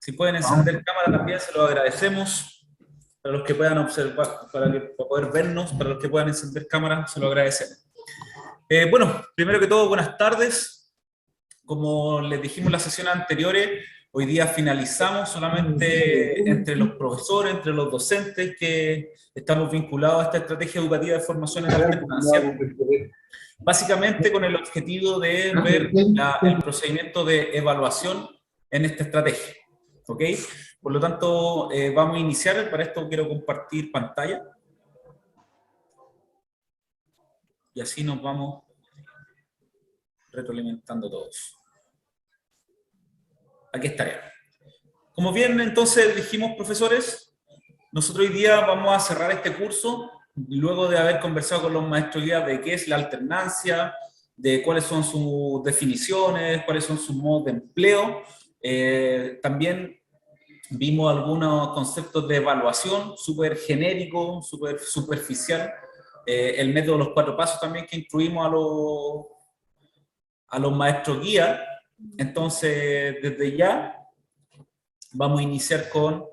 Si pueden encender cámara también se lo agradecemos. Para los que puedan observar, para poder vernos, para los que puedan encender cámara, se lo agradecemos. Bueno, primero que todo, buenas tardes. Como les dijimos en las sesiones anteriores, hoy día finalizamos solamente entre los profesores, entre los docentes que estamos vinculados a esta estrategia educativa de formación en alternancia, básicamente con el objetivo de ver el procedimiento de evaluación en esta estrategia. ¿Ok? Por lo tanto, vamos a iniciar. Para esto quiero compartir pantalla. Y así nos vamos retroalimentando todos. Aquí estaré. Como bien entonces dijimos, profesores, nosotros hoy día vamos a cerrar este curso luego de haber conversado con los maestros guías de qué es la alternancia, de cuáles son sus definiciones, cuáles son sus modos de empleo. También vimos algunos conceptos de evaluación súper genérico, súper superficial. El método de los 4 pasos también que incluimos a los maestros guías. Entonces, desde ya vamos a iniciar con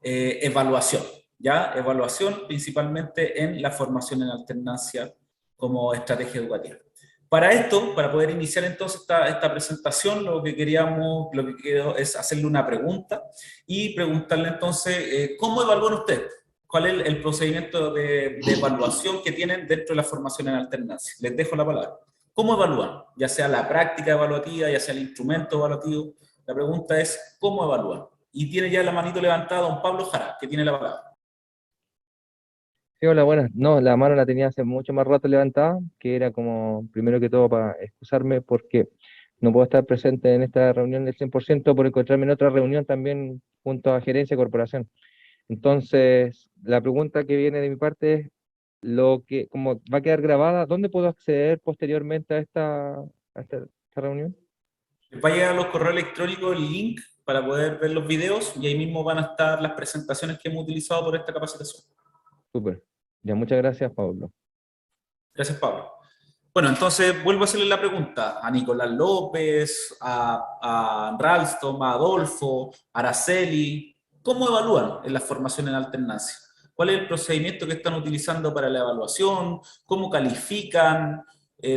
evaluación, ¿ya? Evaluación principalmente en la formación en alternancia como estrategia educativa. Para esto, para poder iniciar entonces esta presentación, lo que quiero es hacerle una pregunta y preguntarle entonces, ¿cómo evalúan ustedes? ¿Cuál es el procedimiento de evaluación que tienen dentro de la formación en alternancia? Les dejo la palabra. ¿Cómo evalúan? Ya sea la práctica evaluativa, ya sea el instrumento evaluativo. La pregunta es, ¿cómo evalúan? Y tiene ya la manito levantada don Pablo Jara, que tiene la palabra. Sí, hola, buenas. No, la mano la tenía hace mucho más rato levantada, que era como, primero que todo, para excusarme porque no puedo estar presente en esta reunión del 100% por encontrarme en otra reunión también junto a gerencia de corporación. Entonces, la pregunta que viene de mi parte es, como va a quedar grabada, ¿dónde puedo acceder posteriormente a esta reunión? Les va a llegar a los correos electrónicos el link para poder ver los videos y ahí mismo van a estar las presentaciones que hemos utilizado por esta capacitación. Súper. Ya, muchas gracias, Pablo. Gracias, Pablo. Bueno, entonces vuelvo a hacerle la pregunta a Nicolás López, a Ralston, a Adolfo, a Araceli. ¿Cómo evalúan en la formación en alternancia? ¿Cuál es el procedimiento que están utilizando para la evaluación? ¿Cómo califican?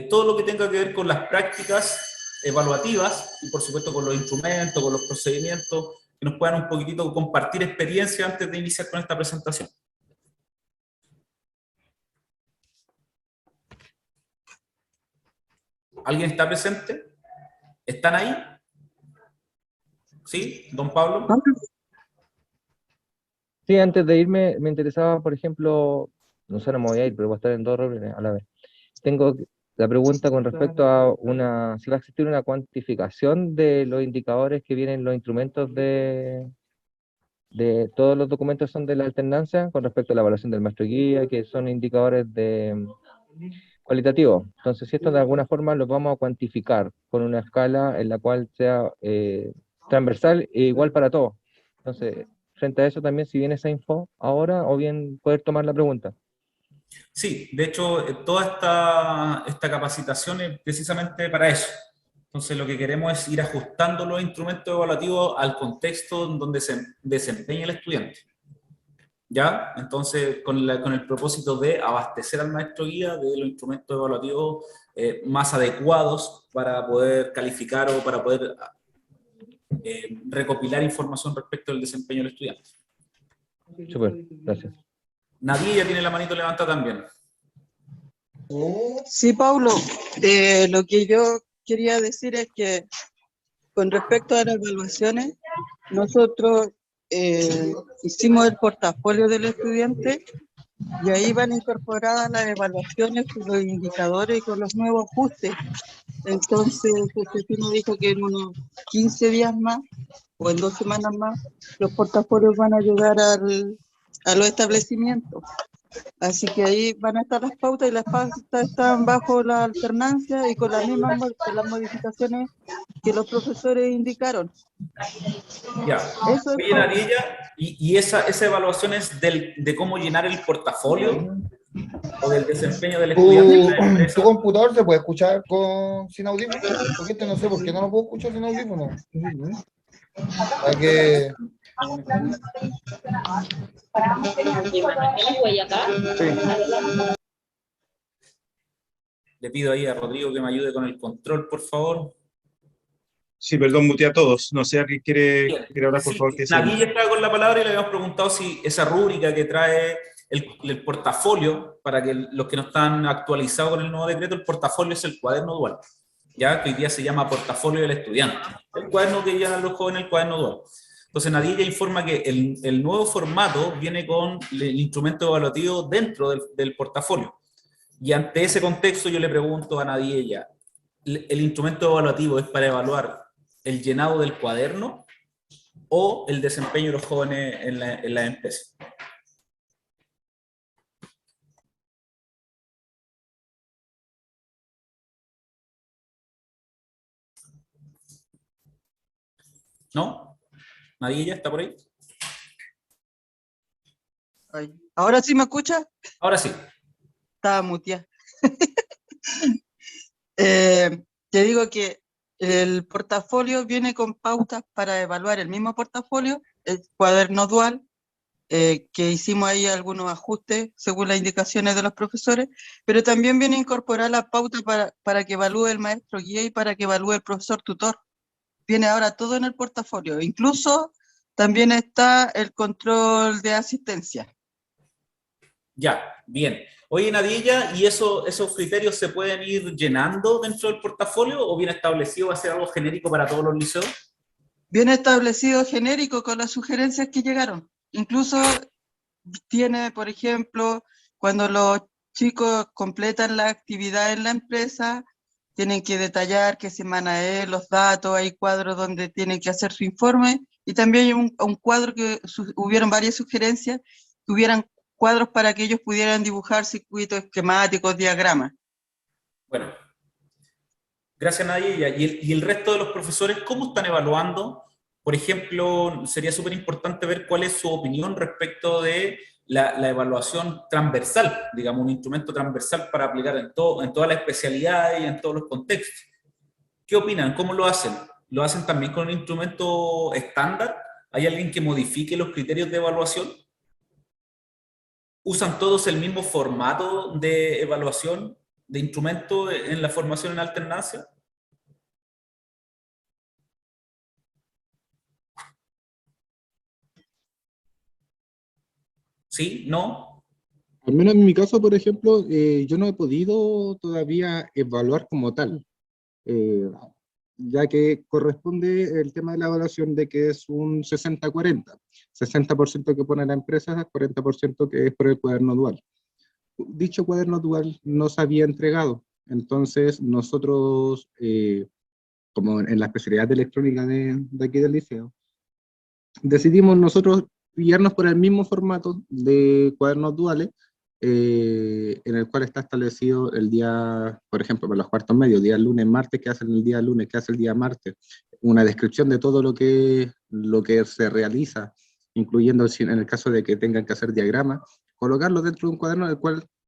Todo lo que tenga que ver con las prácticas evaluativas y por supuesto con los instrumentos, con los procedimientos, que nos puedan un poquitito compartir experiencia antes de iniciar con esta presentación. ¿Alguien está presente? ¿Están ahí? ¿Sí? ¿Don Pablo? Sí, antes de irme, me interesaba, por ejemplo, no sé, no me voy a ir, pero voy a estar en 2 reuniones a la vez. Tengo la pregunta con respecto a si va a existir una cuantificación de los indicadores que vienen en los instrumentos de todos los documentos son de la alternancia con respecto a la evaluación del maestro guía, que son indicadores cualitativos. Entonces, si esto de alguna forma lo vamos a cuantificar con una escala en la cual sea transversal e igual para todos. Entonces, frente a eso también, si viene esa info ahora, o bien poder tomar la pregunta. Sí, de hecho, toda esta capacitación es precisamente para eso. Entonces, lo que queremos es ir ajustando los instrumentos evaluativos al contexto en donde se desempeña el estudiante. ¿Ya? Entonces, con el propósito de abastecer al maestro guía de los instrumentos evaluativos más adecuados para poder calificar o para poder recopilar información respecto al desempeño del estudiante. Súper, gracias. Nadie ya tiene la manito levantada también. Sí, Paulo, lo que yo quería decir es que con respecto a las evaluaciones, nosotros hicimos el portafolio del estudiante y ahí van incorporadas las evaluaciones con los indicadores y con los nuevos ajustes. Entonces, Josefina dijo que en unos 15 días más o en 2 semanas más, los portafolios van a llegar a los establecimientos. Así que ahí van a estar las pautas y las pautas están bajo la alternancia y con las mismas con las modificaciones que los profesores indicaron. Ya. Eso es Oye, todo. Nadilla, ¿y esa evaluación es de cómo llenar el portafolio o del desempeño del estudiante en la empresa? ¿Tu computador se puede escuchar sin audífono? Porque no sé por qué no lo puedo escuchar sin audífono. Hay que... Le pido ahí a Rodrigo que me ayude con el control, por favor. Sí, perdón, muteé a todos. No sé, ¿alguien Bien. quiere hablar, por Sí, favor? Que se... Nadie estaba con la palabra y le habíamos preguntado si esa rúbrica que trae el portafolio, para que los que no están actualizados con el nuevo decreto, el portafolio es el cuaderno dual, ya que hoy día se llama portafolio del estudiante. El cuaderno que llaman los jóvenes, el cuaderno dual. Entonces Nadie informa que el nuevo formato viene con el instrumento evaluativo dentro del portafolio. Y ante ese contexto yo le pregunto a Nadie, ¿el instrumento evaluativo es para evaluar el llenado del cuaderno o el desempeño de los jóvenes en la empresa? ¿No? ¿Nadie ya está por ahí? Ay, ¿ahora sí me escucha? Ahora sí. Estaba muteada. Te digo que el portafolio viene con pautas para evaluar el mismo portafolio, el cuaderno dual, que hicimos ahí algunos ajustes según las indicaciones de los profesores, pero también viene a incorporar la pauta para que evalúe el maestro guía y para que evalúe el profesor tutor. Viene ahora todo en el portafolio, incluso también está el control de asistencia. Ya, bien. Oye, Nadilla, ¿y esos criterios se pueden ir llenando dentro del portafolio o bien establecido va a ser algo genérico para todos los liceos? Viene establecido genérico con las sugerencias que llegaron. Incluso tiene, por ejemplo, cuando los chicos completan la actividad en la empresa, tienen que detallar qué semana es, los datos, hay cuadros donde tienen que hacer su informe, y también hay un cuadro que hubieron varias sugerencias, que hubieran cuadros para que ellos pudieran dibujar circuitos esquemáticos, diagramas. Bueno, gracias, Nadilla. ¿Y el resto de los profesores cómo están evaluando? Por ejemplo, sería súper importante ver cuál es su opinión respecto de la evaluación transversal, digamos, un instrumento transversal para aplicar en todas las especialidades y en todos los contextos. ¿Qué opinan? ¿Cómo lo hacen? ¿Lo hacen también con un instrumento estándar? ¿Hay alguien que modifique los criterios de evaluación? ¿Usan todos el mismo formato de evaluación de instrumento en la formación en alternancia? ¿Sí? ¿No? Al menos en mi caso, por ejemplo, yo no he podido todavía evaluar como tal, eh, ya que corresponde el tema de la evaluación de que es un 60-40, 60% que pone la empresa, 40% que es por el cuaderno dual. Dicho cuaderno dual no se había entregado, entonces nosotros, como en la especialidad de electrónica de aquí del liceo, decidimos nosotros guiarnos por el mismo formato de cuadernos duales, en el cual está establecido el día, por ejemplo, para los cuartos medios, día lunes, martes, qué hacen el día lunes, qué hace el día martes, una descripción de todo lo que se realiza, incluyendo en el caso de que tengan que hacer diagramas, colocarlo dentro de un cuaderno,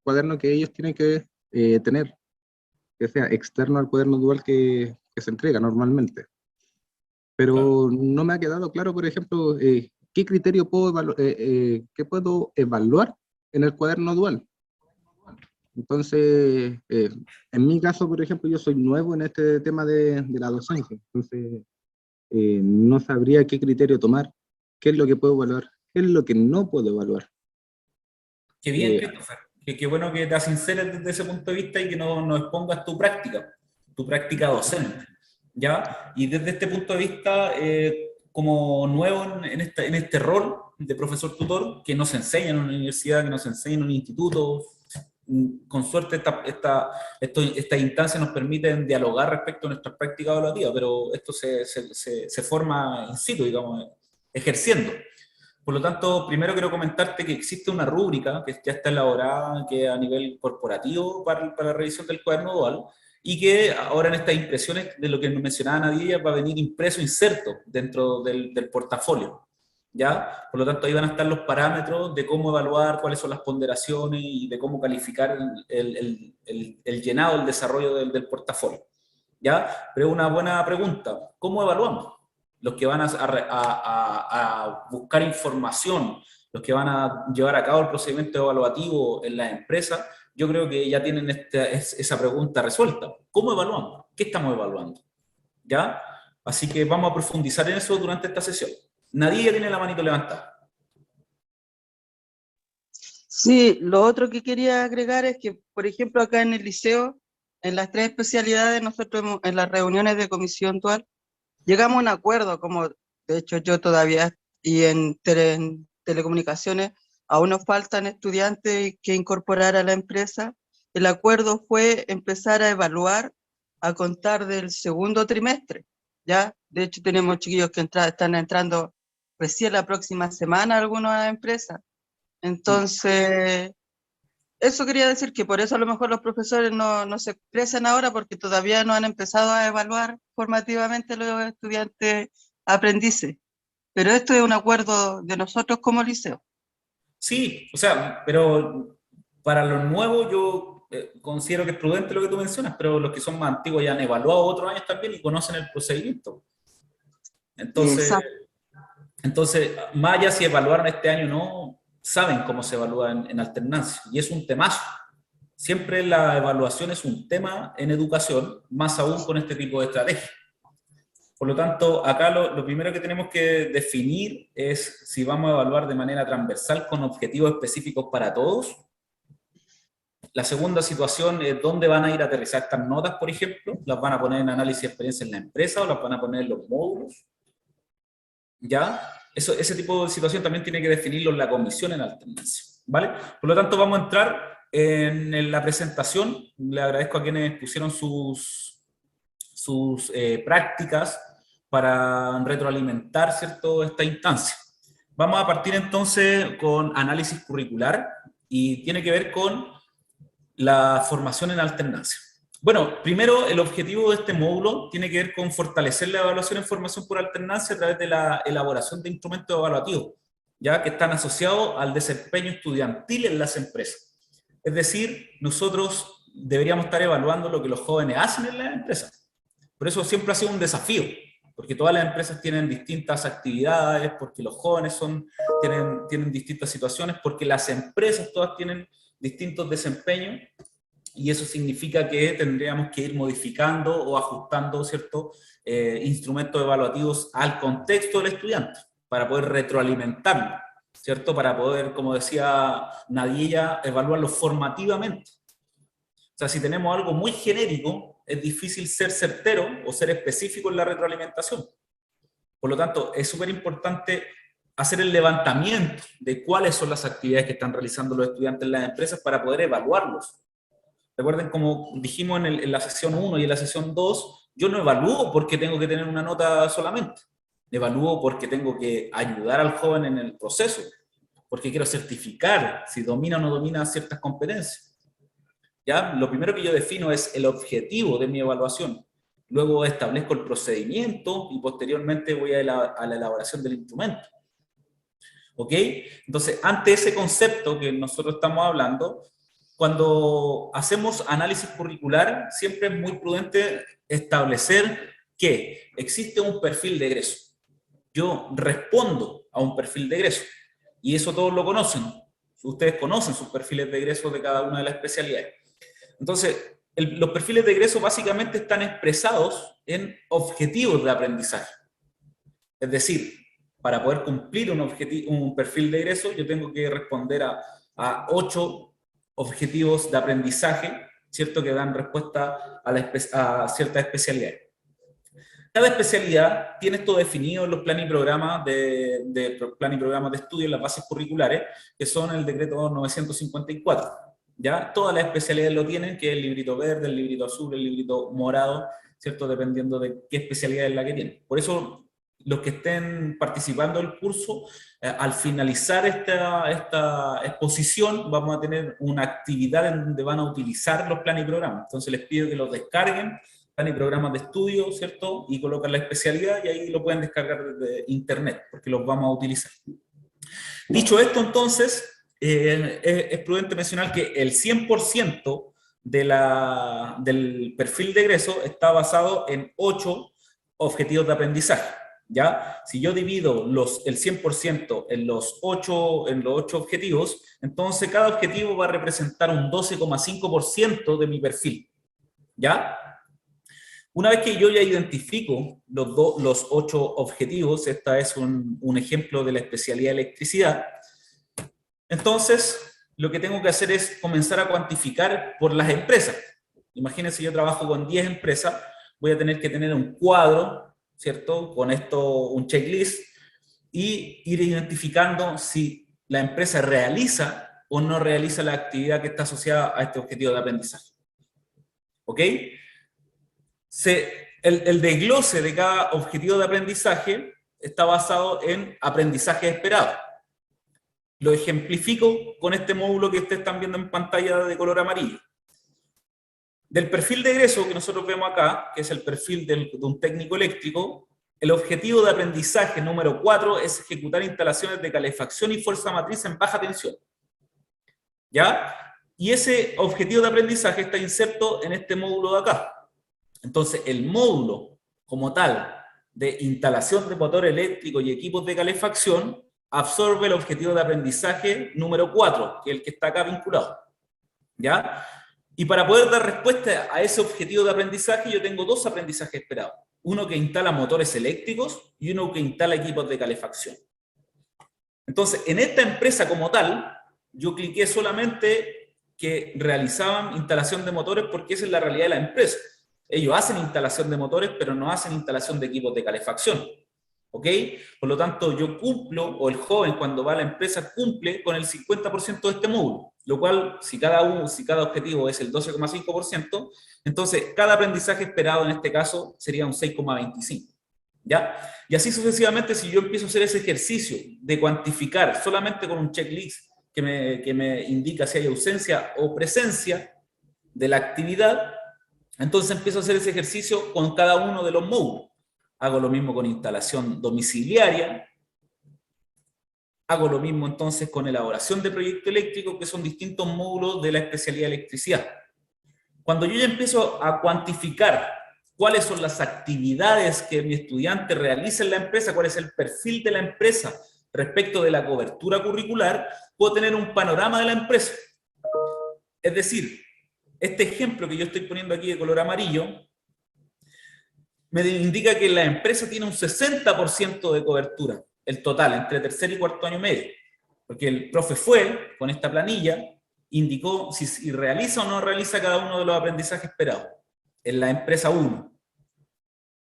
cuaderno que ellos tienen que tener, que sea externo al cuaderno dual que se entrega normalmente. Pero no me ha quedado claro, por ejemplo, qué criterio qué puedo evaluar en el cuaderno dual. Entonces, en mi caso, por ejemplo, yo soy nuevo en este tema de la docencia, entonces no sabría qué criterio tomar, qué es lo que puedo evaluar, qué es lo que no puedo evaluar. Qué bien, Christopher. Qué bueno que te sinceres desde ese punto de vista y que no expongas tu práctica docente. ¿Ya? Y desde este punto de vista, como nuevo en este rol de profesor tutor, que nos enseña en una universidad, que nos enseña en un instituto, con suerte estas instancias nos permiten dialogar respecto a nuestras prácticas evaluativas, pero esto se forma in situ, digamos, ejerciendo. Por lo tanto, primero quiero comentarte que existe una rúbrica que ya está elaborada, que a nivel corporativo para la revisión del cuaderno dual, y que ahora en estas impresiones de lo que mencionaba Nadia va a venir impreso, inserto dentro del portafolio. ¿Ya? Por lo tanto, ahí van a estar los parámetros de cómo evaluar, cuáles son las ponderaciones y de cómo calificar el llenado, el desarrollo del portafolio. ¿Ya? Pero una buena pregunta, ¿cómo evaluamos? los que van a buscar información, los que van a llevar a cabo el procedimiento evaluativo en la empresa, yo creo que ya tienen esa pregunta resuelta. ¿Cómo evaluamos? ¿Qué estamos evaluando? ¿Ya? Así que vamos a profundizar en eso durante esta sesión. Nadie tiene la manito levantada. Sí, lo otro que quería agregar es que, por ejemplo, acá en el liceo, en las 3 especialidades, nosotros en las reuniones de comisión dual, llegamos a un acuerdo, como de hecho yo todavía, y en telecomunicaciones, aún nos faltan estudiantes que incorporar a la empresa. El acuerdo fue empezar a evaluar a contar del segundo trimestre, ¿ya? De hecho, tenemos chiquillos que están entrando recién la próxima semana algunas a la empresa. Entonces, eso quería decir que por eso a lo mejor los profesores no se expresan ahora, porque todavía no han empezado a evaluar formativamente los estudiantes aprendices. Pero esto es un acuerdo de nosotros como liceo. Sí, o sea, pero para los nuevos yo considero que es prudente lo que tú mencionas, pero los que son más antiguos ya han evaluado otros años también y conocen el procedimiento. Entonces, Exacto. más allá si evaluaron este año o no, saben cómo se evalúa en alternancia, y es un temazo. Siempre la evaluación es un tema en educación, más aún con este tipo de estrategias. Por lo tanto, acá lo primero que tenemos que definir es si vamos a evaluar de manera transversal con objetivos específicos para todos. La segunda situación es dónde van a ir a aterrizar estas notas, por ejemplo. ¿Las van a poner en análisis de experiencia en la empresa o las van a poner en los módulos? ¿Ya? Ese tipo de situación también tiene que definirlo la comisión en alternancia, ¿vale? Por lo tanto, vamos a entrar en la presentación. Le agradezco a quienes pusieron sus prácticas para retroalimentar, ¿cierto?, esta instancia. Vamos a partir entonces con análisis curricular y tiene que ver con la formación en alternancia. Bueno, primero el objetivo de este módulo tiene que ver con fortalecer la evaluación en formación por alternancia a través de la elaboración de instrumentos evaluativos, ya que están asociados al desempeño estudiantil en las empresas. Es decir, nosotros deberíamos estar evaluando lo que los jóvenes hacen en las empresas. Por eso siempre ha sido un desafío, porque todas las empresas tienen distintas actividades, porque los jóvenes tienen distintas situaciones, porque las empresas todas tienen distintos desempeños, y eso significa que tendríamos que ir modificando o ajustando, ¿cierto?, instrumentos evaluativos al contexto del estudiante, para poder retroalimentarlo, ¿cierto?, para poder, como decía Nadilla, evaluarlo formativamente. O sea, si tenemos algo muy genérico, es difícil ser certero o ser específico en la retroalimentación. Por lo tanto, es súper importante hacer el levantamiento de cuáles son las actividades que están realizando los estudiantes en las empresas para poder evaluarlos. Recuerden, como dijimos en la sesión 1 y en la sesión 2, yo no evalúo porque tengo que tener una nota solamente. Evalúo porque tengo que ayudar al joven en el proceso, porque quiero certificar si domina o no domina ciertas competencias. ¿Ya? Lo primero que yo defino es el objetivo de mi evaluación. Luego establezco el procedimiento y posteriormente voy a la elaboración del instrumento. ¿Ok? Entonces, ante ese concepto que nosotros estamos hablando, cuando hacemos análisis curricular, siempre es muy prudente establecer que existe un perfil de egreso. Yo respondo a un perfil de egreso, y eso todos lo conocen. Ustedes conocen sus perfiles de egreso de cada una de las especialidades. Entonces, los perfiles de egreso básicamente están expresados en objetivos de aprendizaje. Es decir, para poder cumplir un perfil de egreso, yo tengo que responder a 8 objetivos de aprendizaje, ¿cierto?, que dan respuesta a ciertas especialidades. Cada especialidad tiene esto definido en los planes y programas de estudio, en las bases curriculares, que son el decreto 954. ¿Ya? Todas las especialidades lo tienen, que es el librito verde, el librito azul, el librito morado, ¿cierto?, dependiendo de qué especialidad es la que tienen. Por eso, los que estén participando del curso, al finalizar esta exposición, vamos a tener una actividad en donde van a utilizar los planes y programas. Entonces les pido que los descarguen, planes y programas de estudio, ¿cierto?, y colocan la especialidad, y ahí lo pueden descargar desde internet, porque los vamos a utilizar. Dicho esto, entonces, es prudente mencionar que el 100% del perfil de egreso está basado en 8 objetivos de aprendizaje. ¿ya? Si yo divido el 100% en los 8 objetivos, entonces cada objetivo va a representar un 12,5% de mi perfil, ¿ya? Una vez que yo ya identifico los 8 objetivos, esta es un ejemplo de la especialidad de electricidad, entonces lo que tengo que hacer es comenzar a cuantificar por las empresas. Imagínense, yo trabajo con 10 empresas, voy a tener que tener un cuadro, ¿cierto? Con esto, un checklist, y ir identificando si la empresa realiza o no realiza la actividad que está asociada a este objetivo de aprendizaje. ¿Ok? El desglose de cada objetivo de aprendizaje está basado en aprendizaje esperado. Lo ejemplifico con este módulo que ustedes están viendo en pantalla de color amarillo. Del perfil de egreso que nosotros vemos acá, que es el perfil de un técnico eléctrico, el objetivo de aprendizaje número 4 es ejecutar instalaciones de calefacción y fuerza matriz en baja tensión. ¿Ya? Y ese objetivo de aprendizaje está inserto en este módulo de acá. Entonces, el módulo como tal de instalación de motor eléctrico y equipos de calefacción absorbe el objetivo de aprendizaje número 4, que es el que está acá vinculado. ¿Ya? Y para poder dar respuesta a ese objetivo de aprendizaje, yo tengo 2 aprendizajes esperados. Uno que instala motores eléctricos y uno que instala equipos de calefacción. Entonces, en esta empresa como tal, yo cliqué solamente que realizaban instalación de motores porque esa es la realidad de la empresa. Ellos hacen instalación de motores, pero no hacen instalación de equipos de calefacción. ¿Ok? Por lo tanto, yo cumplo, o el joven cuando va a la empresa cumple con el 50% de este módulo, lo cual, si cada objetivo es el 12,5%, entonces cada aprendizaje esperado en este caso sería un 6,25%. ¿Ya? Y así sucesivamente, si yo empiezo a hacer ese ejercicio de cuantificar solamente con un checklist que me indica si hay ausencia o presencia de la actividad, entonces empiezo a hacer ese ejercicio con cada uno de los módulos. Hago lo mismo con instalación domiciliaria, hago lo mismo entonces con elaboración de proyecto eléctrico, que son distintos módulos de la especialidad de electricidad. Cuando yo ya empiezo a cuantificar cuáles son las actividades que mi estudiante realiza en la empresa, cuál es el perfil de la empresa respecto de la cobertura curricular, puedo tener un panorama de la empresa. Es decir, este ejemplo que yo estoy poniendo aquí de color amarillo, me indica que la empresa tiene un 60% de cobertura, el total, entre tercer y cuarto año medio. Porque el profe fue, con esta planilla, indicó si realiza o no realiza cada uno de los aprendizajes esperados en la empresa 1.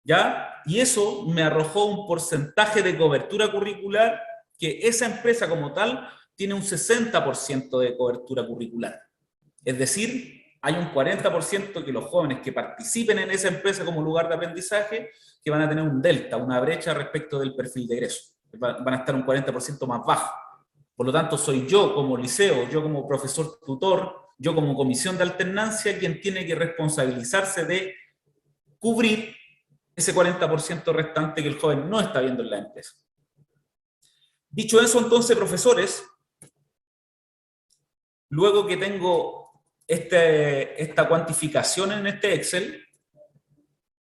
¿Ya? Y eso me arrojó un porcentaje de cobertura curricular que esa empresa como tal tiene un 60% de cobertura curricular. Es decir, hay un 40% que los jóvenes que participen en esa empresa como lugar de aprendizaje, que van a tener un delta, una brecha respecto del perfil de egreso. Van a estar un 40% más bajo. Por lo tanto, soy yo como liceo, yo como profesor tutor, yo como comisión de alternancia, quien tiene que responsabilizarse de cubrir ese 40% restante que el joven no está viendo en la empresa. Dicho eso, entonces, profesores, luego que tengo esta cuantificación en este Excel,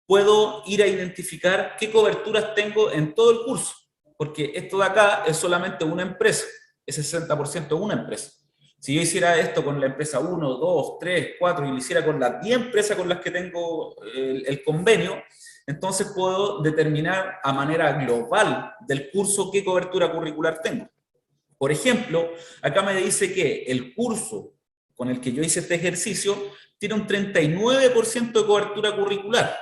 puedo ir a identificar qué coberturas tengo en todo el curso, porque esto de acá es solamente una empresa, ese 60% es una empresa. Si yo hiciera esto con la empresa 1, 2, 3, 4 y lo hiciera con las 10 empresas con las que tengo el convenio, entonces puedo determinar a manera global del curso qué cobertura curricular tengo. Por ejemplo, acá me dice que el curso con el que yo hice este ejercicio tiene un 39% de cobertura curricular.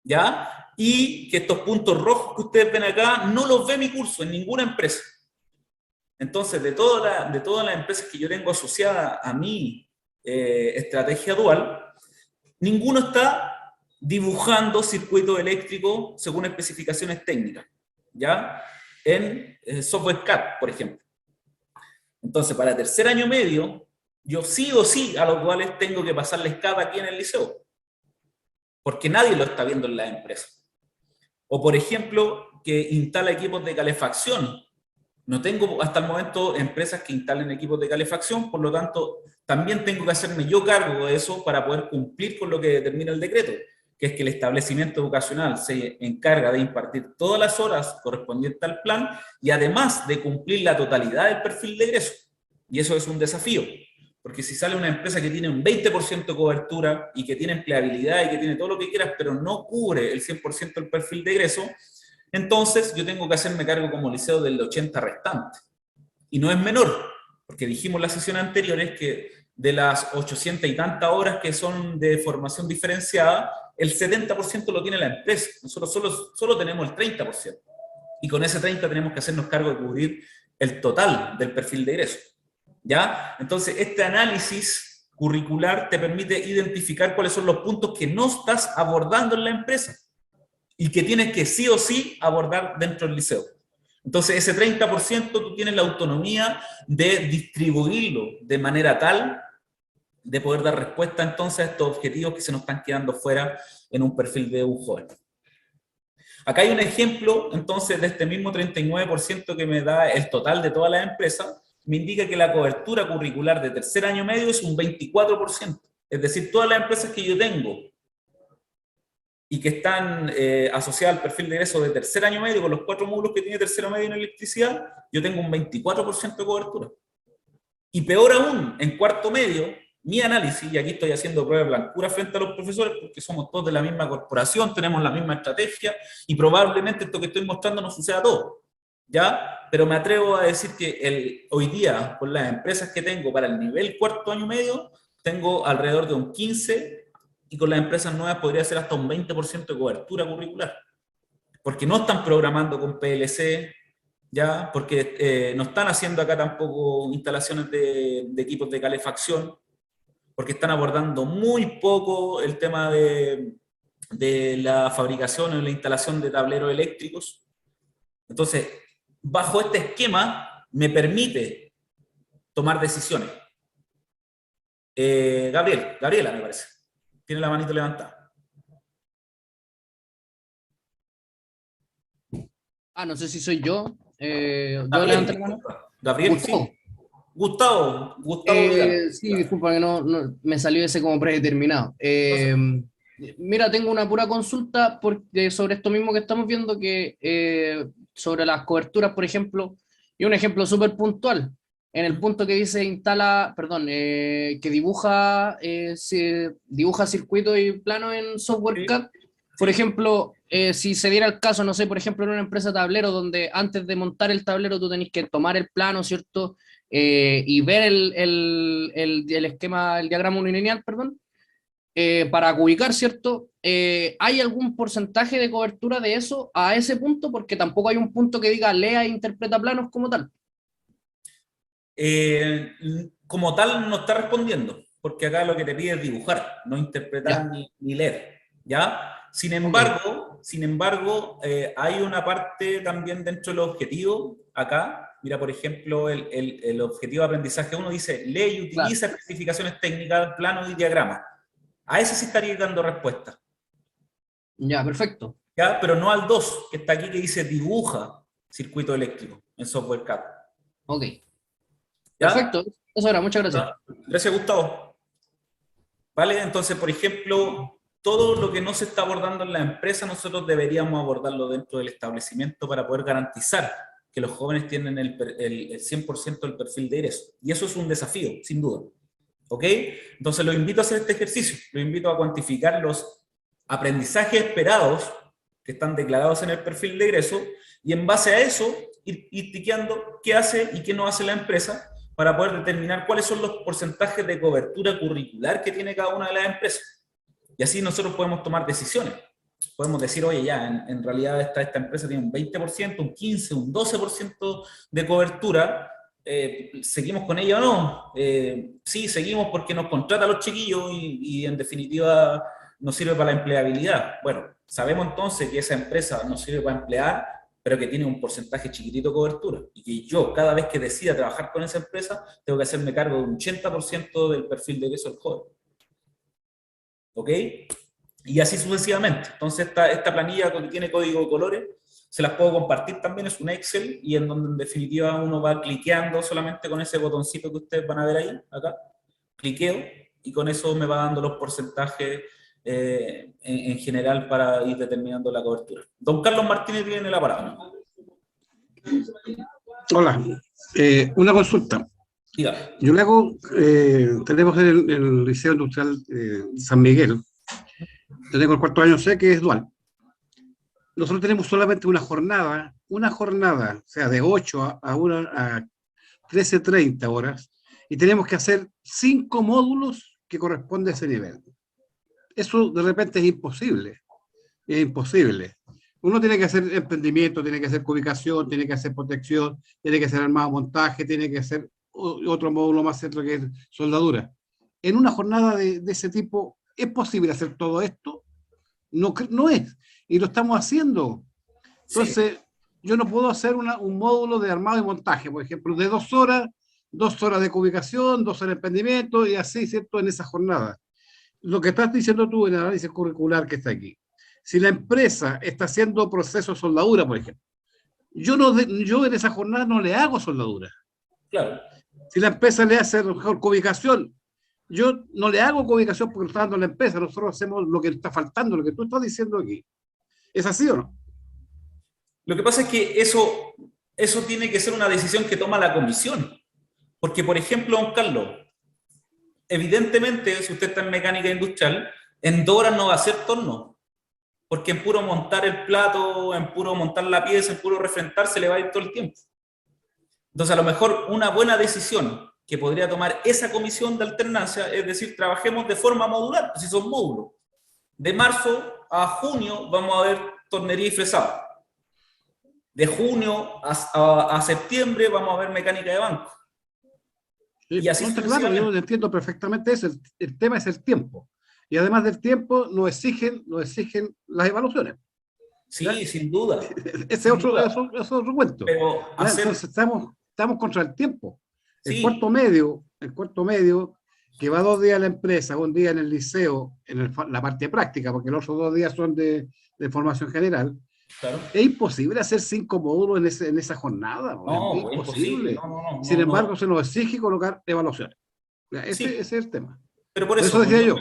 ¿Ya? Y que estos puntos rojos que ustedes ven acá no los ve mi curso en ninguna empresa. Entonces, de todas las empresas que yo tengo asociadas a mi estrategia dual, ninguno está dibujando circuito eléctrico según especificaciones técnicas, ¿ya? En software CAD, por ejemplo. Entonces, para tercer año medio, yo sí o sí a los duales tengo que pasarles CAD aquí en el liceo, porque nadie lo está viendo en la empresa. O, por ejemplo, que instala equipos de calefacción. No tengo hasta el momento empresas que instalen equipos de calefacción, por lo tanto, también tengo que hacerme yo cargo de eso para poder cumplir con lo que determina el decreto, que es que el establecimiento educacional se encarga de impartir todas las horas correspondientes al plan y además de cumplir la totalidad del perfil de egreso. Y eso es un desafío, porque si sale una empresa que tiene un 20% de cobertura y que tiene empleabilidad y que tiene todo lo que quieras, pero no cubre el 100% del perfil de egreso, entonces yo tengo que hacerme cargo como liceo del 80% restante. Y no es menor, porque dijimos en la sesión anterior que de las 800 y tantas horas que son de formación diferenciada, el 70% lo tiene la empresa. Nosotros solo tenemos el 30%. Y con ese 30% tenemos que hacernos cargo de cubrir el total del perfil de egreso. ¿Ya? Entonces, este análisis curricular te permite identificar cuáles son los puntos que no estás abordando en la empresa y que tienes que sí o sí abordar dentro del liceo. Entonces, ese 30% tú tienes la autonomía de distribuirlo de manera tal de poder dar respuesta entonces a estos objetivos que se nos están quedando fuera en un perfil de un joven. Acá hay un ejemplo entonces de este mismo 39% que me da el total de todas las empresas, me indica que la cobertura curricular de tercer año medio es un 24%. Es decir, todas las empresas que yo tengo y que están asociadas al perfil de egreso de tercer año medio, con los 4 módulos que tiene tercero medio en electricidad, yo tengo un 24% de cobertura. Y peor aún, en cuarto medio, mi análisis, y aquí estoy haciendo prueba de blancura frente a los profesores, porque somos todos de la misma corporación, tenemos la misma estrategia, y probablemente esto que estoy mostrando no suceda todo, ¿ya? Pero me atrevo a decir que hoy día, con las empresas que tengo para el nivel cuarto año medio, tengo alrededor de un 15%, y con las empresas nuevas podría ser hasta un 20% de cobertura curricular, porque no están programando con PLC, ¿ya? Porque no están haciendo acá tampoco instalaciones de equipos de calefacción, porque están abordando muy poco el tema de la fabricación o la instalación de tableros eléctricos. Entonces, bajo este esquema, me permite tomar decisiones. Gabriela, me parece. Tiene la manito levantada. No sé si soy yo. Yo Gabriel, levanté la mano. Gabriel, Gustavo. sí. Gustavo Vidal. Sí, disculpa que no me salió ese como predeterminado. Mira, tengo una pura consulta sobre esto mismo que estamos viendo, que sobre las coberturas, por ejemplo, y un ejemplo súper puntual, en el punto que dice que dibuja circuito y plano en software CAD. Por ejemplo, si se diera el caso, no sé, por ejemplo, en una empresa tablero, donde antes de montar el tablero tú tenés que tomar el plano, ¿cierto? Y ver el esquema, el diagrama unilineal, perdón, para ubicar, ¿cierto? ¿Hay algún porcentaje de cobertura de eso a ese punto? Porque tampoco hay un punto que diga lea e interpreta planos como tal. Como tal no está respondiendo, porque acá lo que te pide es dibujar, no interpretar ni leer, ¿ya? Sin embargo, hay una parte también dentro del objetivo, acá, mira, por ejemplo, el objetivo de aprendizaje 1 dice, lee y utiliza especificaciones técnicas, planos y diagramas. A ese sí estaría dando respuesta. Ya, perfecto. ¿Ya? Pero no al 2, que está aquí, que dice dibuja circuito eléctrico en software CAD. Ok. ¿Ya? Perfecto. Eso era, muchas gracias. Gracias, Gustavo. ¿Vale? Entonces, por ejemplo, todo lo que no se está abordando en la empresa, nosotros deberíamos abordarlo dentro del establecimiento para poder garantizar que los jóvenes tienen el 100% del perfil de egreso. Y eso es un desafío, sin duda. ¿Ok? Entonces, los invito a hacer este ejercicio. Los invito a cuantificar los aprendizajes esperados que están declarados en el perfil de egreso y en base a eso ir tiqueando qué hace y qué no hace la empresa para poder determinar cuáles son los porcentajes de cobertura curricular que tiene cada una de las empresas. Y así nosotros podemos tomar decisiones. Podemos decir, oye, ya, en realidad esta empresa tiene un 20%, un 15%, un 12% de cobertura. ¿Seguimos con ella o no? Sí, seguimos porque nos contrata a los chiquillos y en definitiva nos sirve para la empleabilidad. Bueno, sabemos entonces que esa empresa nos sirve para emplear, pero que tiene un porcentaje chiquitito de cobertura, y que yo, cada vez que decida trabajar con esa empresa, tengo que hacerme cargo de un 80% del perfil de egreso del joven. ¿Ok? Y así sucesivamente. Entonces esta planilla que tiene código de colores, se las puedo compartir también, es un Excel, y en donde en definitiva uno va cliqueando solamente con ese botoncito que ustedes van a ver ahí, acá, cliqueo, y con eso me va dando los porcentajes en general para ir determinando la cobertura. Don Carlos Martínez tiene la palabra. Hola, una consulta. Dígame. Yo le hago, tenemos el Liceo Industrial San Miguel, yo tengo el cuarto año C, que es dual. Nosotros tenemos solamente una jornada, o sea, de 8 a 13:30 horas, y tenemos que hacer 5 módulos que corresponden a ese nivel. Eso de repente es imposible, es imposible. Uno tiene que hacer emprendimiento, tiene que hacer ubicación, tiene que hacer protección, tiene que hacer armado montaje, tiene que hacer otro módulo más centro que es soldadura. En una jornada de ese tipo, ¿es posible hacer todo esto? No, no es, y lo estamos haciendo. Entonces, sí, yo no puedo hacer un módulo de armado y montaje, por ejemplo, de 2 horas, 2 horas de ubicación, 2 horas de emprendimiento, y así, ¿cierto?, en esa jornada. Lo que estás diciendo tú en el análisis curricular que está aquí, si la empresa está haciendo proceso de soldadura, por ejemplo, yo en esa jornada no le hago soldadura. Claro. Si la empresa le hace mejor ubicación, yo no le hago ubicación porque lo está dando la empresa, nosotros hacemos lo que está faltando, lo que tú estás diciendo aquí. ¿Es así o no? Lo que pasa es que eso tiene que ser una decisión que toma la comisión. Porque, por ejemplo, don Carlos, evidentemente, si usted está en mecánica industrial, en 2 horas no va a hacer torno. Porque en puro montar el plato, en puro montar la pieza, en puro refrentar, se le va a ir todo el tiempo. Entonces, a lo mejor una buena decisión que podría tomar esa comisión de alternancia es decir, trabajemos de forma modular, si son módulos. De marzo a junio vamos a ver tornería y fresado. De junio a septiembre vamos a ver mecánica de banco. Y así no, está claro, yo entiendo perfectamente eso. El tema es el tiempo. Y además del tiempo, nos exigen las evaluaciones. Sí, ¿ya? Sin duda. Ese es otro cuento. Pero entonces estamos contra el tiempo. Sí. El cuarto medio, que va 2 días a la empresa, 1 día en el liceo, en la parte práctica, porque los otros 2 días son de formación general. Claro. Es imposible hacer 5 módulos en esa jornada. No, es imposible. No, Sin embargo, se nos exige colocar evaluaciones. Ese es el tema. Pero por eso decía yo.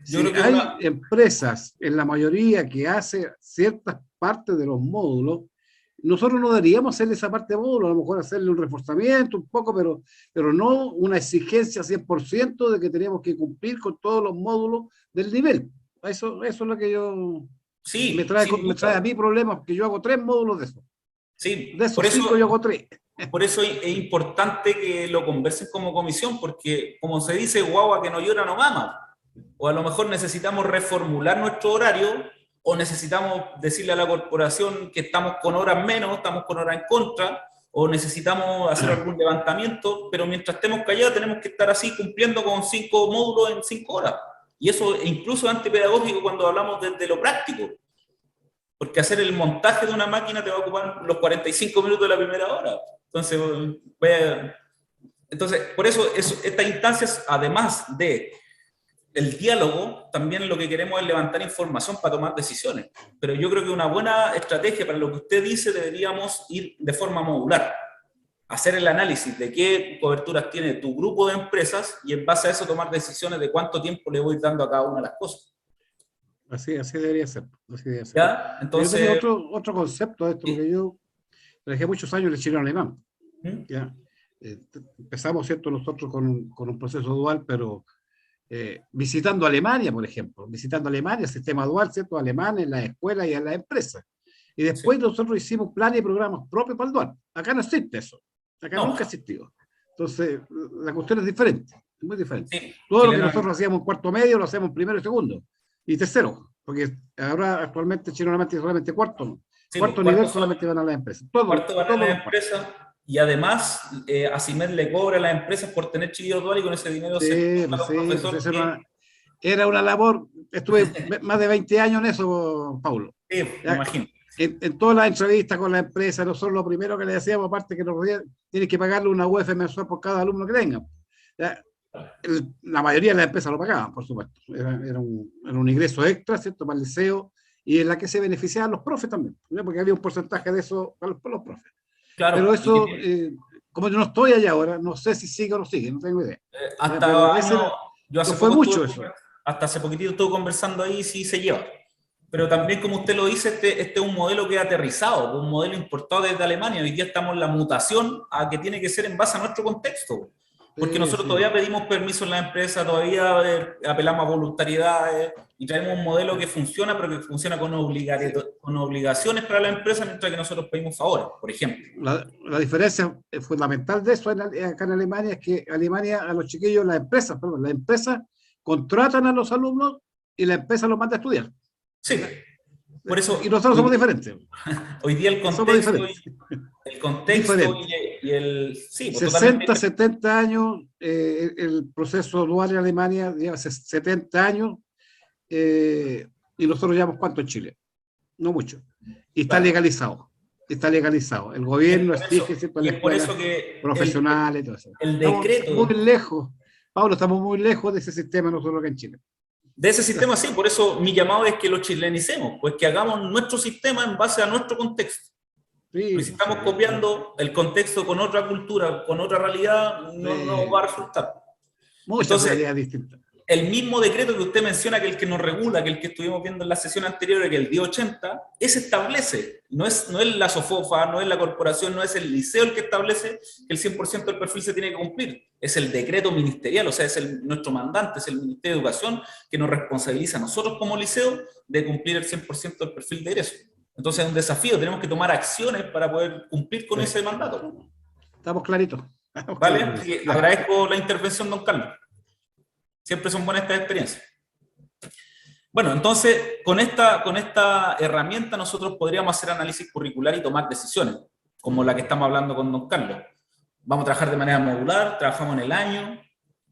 Yo si creo que hay empresas, en la mayoría, que hace ciertas partes de los módulos, nosotros no deberíamos hacerle esa parte de módulo, a lo mejor hacerle un reforzamiento un poco, pero no una exigencia 100% de que tenemos que cumplir con todos los módulos del nivel. Eso es lo que yo... Sí, me trae a mí problemas, porque yo hago 3 módulos de eso. Sí, de esos 5 yo hago 3. Por eso es importante que lo conversen como comisión, porque como se dice, guagua que no llora no mama. O a lo mejor necesitamos reformular nuestro horario, o necesitamos decirle a la corporación que estamos con horas menos, estamos con horas en contra, o necesitamos hacer algún levantamiento, pero mientras estemos callados tenemos que estar así cumpliendo con 5 módulos en 5 horas. Y eso incluso es antipedagógico cuando hablamos de lo práctico. Porque hacer el montaje de una máquina te va a ocupar los 45 minutos de la primera hora. Entonces, por eso estas instancias, además de el diálogo, también lo que queremos es levantar información para tomar decisiones. Pero yo creo que una buena estrategia para lo que usted dice, deberíamos ir de forma modular. Hacer el análisis de qué coberturas tiene tu grupo de empresas y en base a eso tomar decisiones de cuánto tiempo le voy dando a cada una de las cosas. Así debería ser. ¿Ya? Entonces, yo tenía otro concepto de esto, porque yo trabajé muchos años en el chino alemán. ¿Ya? Empezamos, ¿cierto?, nosotros con un proceso dual, pero visitando Alemania, por ejemplo, el sistema dual, ¿cierto?, alemán en las escuelas y en las empresas. Y después nosotros hicimos planes y programas propios para el dual. Acá no existe eso. Acá nunca ha existido. Entonces, la cuestión es diferente, muy diferente. Sí. Todo lo que nosotros hacíamos en cuarto medio lo hacemos en primero y segundo. Y tercero, porque ahora actualmente Chino alemán tiene solamente cuarto. Sí, cuarto nivel solamente van a las empresas. Cuarto van a las empresas. Y además, ACIMED le cobra a las empresas por tener chiquillos dual y con ese dinero era una labor. Estuve más de 20 años en eso, Paulo. Sí, me imagino. En todas las entrevistas con la empresa, nosotros lo primero que le decíamos, aparte que tienes que pagarle una UF mensual por cada alumno que tenga. La mayoría de las empresas lo pagaban, por supuesto. Era un ingreso extra, ¿cierto?, para el liceo, y en la que se beneficiaban los profes también, ¿no?, porque había un porcentaje de eso para los profes. Claro, pero eso, como yo no estoy allá ahora, no sé si sigue o no sigue, no tengo idea. Hasta hasta hace poquitito estuve conversando ahí si se lleva. Pero también, como usted lo dice, este es un modelo que ha aterrizado, un modelo importado desde Alemania. Hoy día estamos en la mutación a que tiene que ser en base a nuestro contexto. Porque nosotros todavía pedimos permiso en la empresa, todavía apelamos a voluntariedades y traemos un modelo que funciona, pero que funciona con obligaciones para la empresa, mientras que nosotros pedimos favores, por ejemplo. La diferencia fundamental de eso acá en Alemania es que Alemania a los chiquillos, las empresas contratan a los alumnos y la empresa los manda a estudiar. Sí, por eso. Y nosotros somos diferentes. Hoy día el contexto y el... Sí, pues 60, 70 años, el proceso dual en Alemania lleva 70 años, y nosotros llevamos ¿cuánto en Chile? No mucho. Y está legalizado. Está legalizado. El gobierno exige ciertas escuelas profesionales y todo eso. El decreto... Estamos muy lejos, Pablo, estamos muy lejos de ese sistema nosotros acá en Chile. De ese sistema, sí, por eso mi llamado es que lo chilenicemos, pues que hagamos nuestro sistema en base a nuestro contexto. Sí, si estamos copiando el contexto con otra cultura, con otra realidad, no va a resultar. Muchas realidades distintas. El mismo decreto que usted menciona, que el que nos regula, que el que estuvimos viendo en la sesión anterior, que el 1080, ese establece, no es la SOFOFA, no es la corporación, no es el liceo el que establece que el 100% del perfil se tiene que cumplir. Es el decreto ministerial, o sea, es nuestro mandante, es el Ministerio de Educación que nos responsabiliza a nosotros como liceo de cumplir el 100% del perfil de egreso. Entonces es un desafío, tenemos que tomar acciones para poder cumplir con ese mandato. Estamos claritos. Vale, y agradezco la intervención, don Carlos. Siempre son buenas estas experiencias. Bueno, entonces, con esta herramienta nosotros podríamos hacer análisis curricular y tomar decisiones, como la que estamos hablando con don Carlos. Vamos a trabajar de manera modular, trabajamos en el año,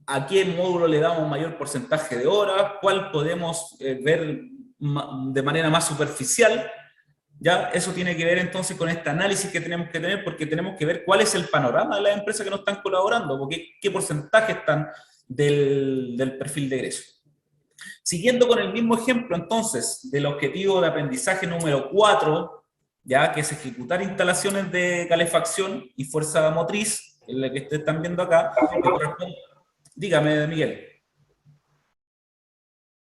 a qué módulo le damos mayor porcentaje de horas, cuál podemos ver de manera más superficial. Ya, eso tiene que ver entonces con este análisis que tenemos que tener, porque tenemos que ver cuál es el panorama de las empresas que nos están colaborando, porque qué porcentaje están del perfil de egreso. Siguiendo con el mismo ejemplo, entonces, del objetivo de aprendizaje número 4, ya que es ejecutar instalaciones de calefacción y fuerza motriz, en la que ustedes están viendo acá. Dígame, Miguel.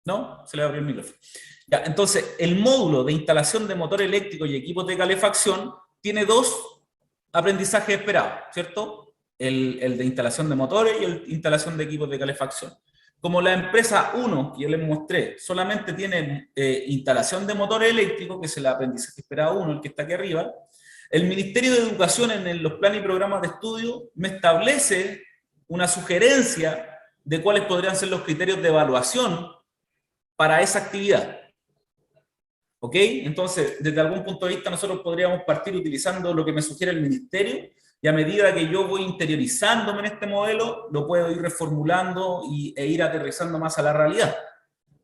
¿No? Se le abrió el micrófono. Ya, entonces, el módulo de instalación de motor eléctrico y equipos de calefacción tiene dos aprendizajes esperados, ¿cierto? El de instalación de motores y el de instalación de equipos de calefacción. Como la empresa 1, que yo les mostré, solamente tiene instalación de motores eléctricos, que es el aprendizaje esperado 1, el que está aquí arriba, el Ministerio de Educación en los planes y programas de estudio me establece una sugerencia de cuáles podrían ser los criterios de evaluación para esa actividad. ¿Ok? Entonces, desde algún punto de vista, nosotros podríamos partir utilizando lo que me sugiere el Ministerio, y a medida que yo voy interiorizándome en este modelo, lo puedo ir reformulando e ir aterrizando más a la realidad.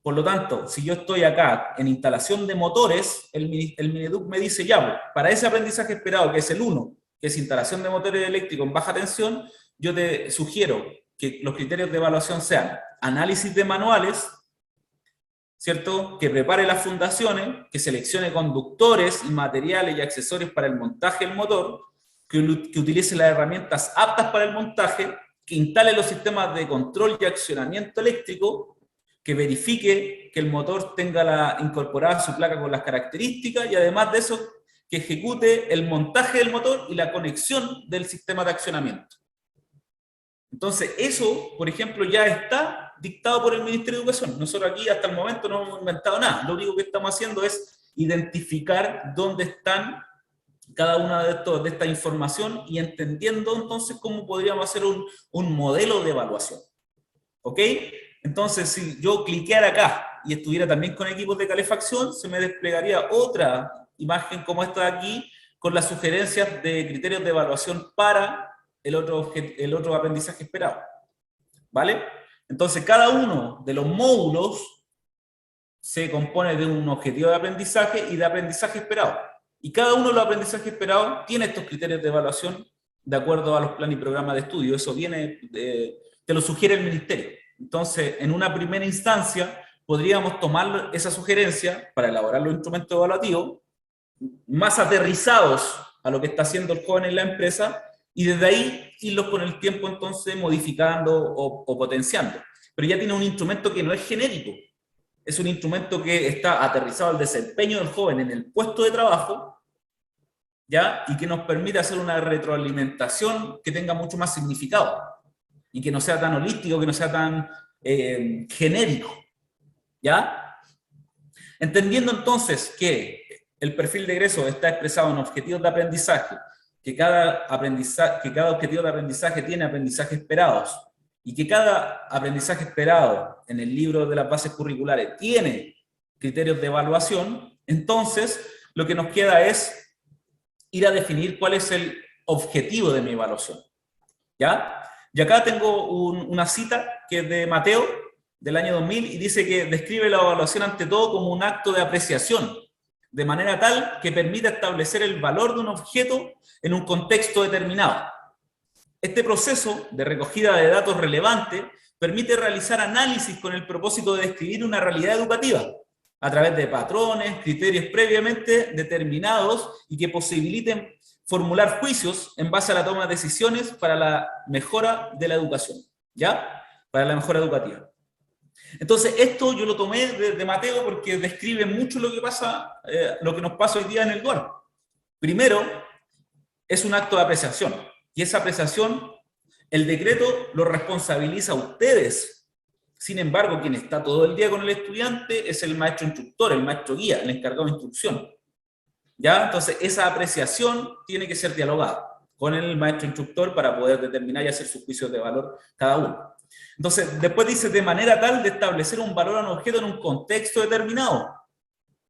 Por lo tanto, si yo estoy acá en instalación de motores, el Mineduc me dice, ya, para ese aprendizaje esperado, que es el 1, que es instalación de motores eléctricos en baja tensión, yo te sugiero que los criterios de evaluación sean análisis de manuales, ¿cierto? Que prepare las fundaciones, que seleccione conductores y materiales y accesorios para el montaje del motor, que utilice las herramientas aptas para el montaje, que instale los sistemas de control y accionamiento eléctrico, que verifique que el motor tenga incorporada su placa con las características, y además de eso, que ejecute el montaje del motor y la conexión del sistema de accionamiento. Entonces, eso, por ejemplo, ya está dictado por el Ministerio de Educación. Nosotros aquí hasta el momento no hemos inventado nada. Lo único que estamos haciendo es identificar dónde están cada una de esta información y entendiendo entonces cómo podríamos hacer un modelo de evaluación. ¿Ok? Entonces, si yo cliqueara acá y estuviera también con equipos de calefacción, se me desplegaría otra imagen como esta de aquí, con las sugerencias de criterios de evaluación para el otro aprendizaje esperado. ¿Vale? Entonces, cada uno de los módulos se compone de un objetivo de aprendizaje y de aprendizaje esperado. Y cada uno de los aprendizajes esperados tiene estos criterios de evaluación de acuerdo a los planes y programas de estudio. Eso te lo sugiere el Ministerio. Entonces, en una primera instancia, podríamos tomar esa sugerencia para elaborar los instrumentos evaluativos más aterrizados a lo que está haciendo el joven en la empresa, y desde ahí irlos con el tiempo entonces modificando o potenciando. pero ya tiene un instrumento que no es genérico. Es un instrumento que está aterrizado al desempeño del joven en el puesto de trabajo, ¿ya? Y que nos permite hacer una retroalimentación que tenga mucho más significado y que no sea tan holístico, que no sea tan genérico, ¿ya? Entendiendo entonces que el perfil de egreso está expresado en objetivos de aprendizaje, que cada objetivo de aprendizaje tiene aprendizajes esperados, y que cada aprendizaje esperado en el libro de las bases curriculares tiene criterios de evaluación, entonces lo que nos queda es ir a definir cuál es el objetivo de mi evaluación, ¿ya? Y acá tengo una cita que es de Mateo, del año 2000, y dice que describe la evaluación ante todo como un acto de apreciación, de manera tal que permita establecer el valor de un objeto en un contexto determinado. Este proceso de recogida de datos relevantes permite realizar análisis con el propósito de describir una realidad educativa, a través de patrones, criterios previamente determinados y que posibiliten formular juicios en base a la toma de decisiones para la mejora de la educación, ¿ya? Para la mejora educativa. Entonces, esto yo lo tomé de Mateo porque describe mucho lo que pasa, lo que nos pasa hoy día en el dual. Primero, es un acto de apreciación, y esa apreciación, el decreto lo responsabiliza a ustedes. Sin embargo, quien está todo el día con el estudiante es el maestro instructor, el maestro guía, el encargado de instrucción, ¿ya? Entonces, esa apreciación tiene que ser dialogada con el maestro instructor para poder determinar y hacer sus juicios de valor cada uno. Entonces, después dice, de manera tal de establecer un valor a un objeto en un contexto determinado.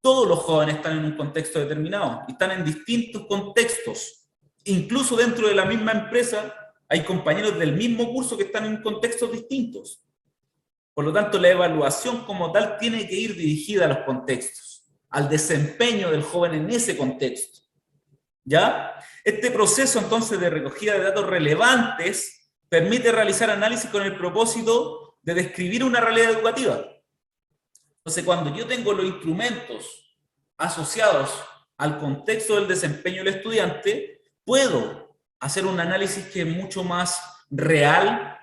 Todos los jóvenes están en un contexto determinado, y están en distintos contextos. Incluso dentro de la misma empresa hay compañeros del mismo curso que están en contextos distintos. Por lo tanto, la evaluación como tal tiene que ir dirigida a los contextos, al desempeño del joven en ese contexto, ¿ya? Este proceso entonces de recogida de datos relevantes permite realizar análisis con el propósito de describir una realidad educativa. Entonces, cuando yo tengo los instrumentos asociados al contexto del desempeño del estudiante, puedo hacer un análisis que es mucho más real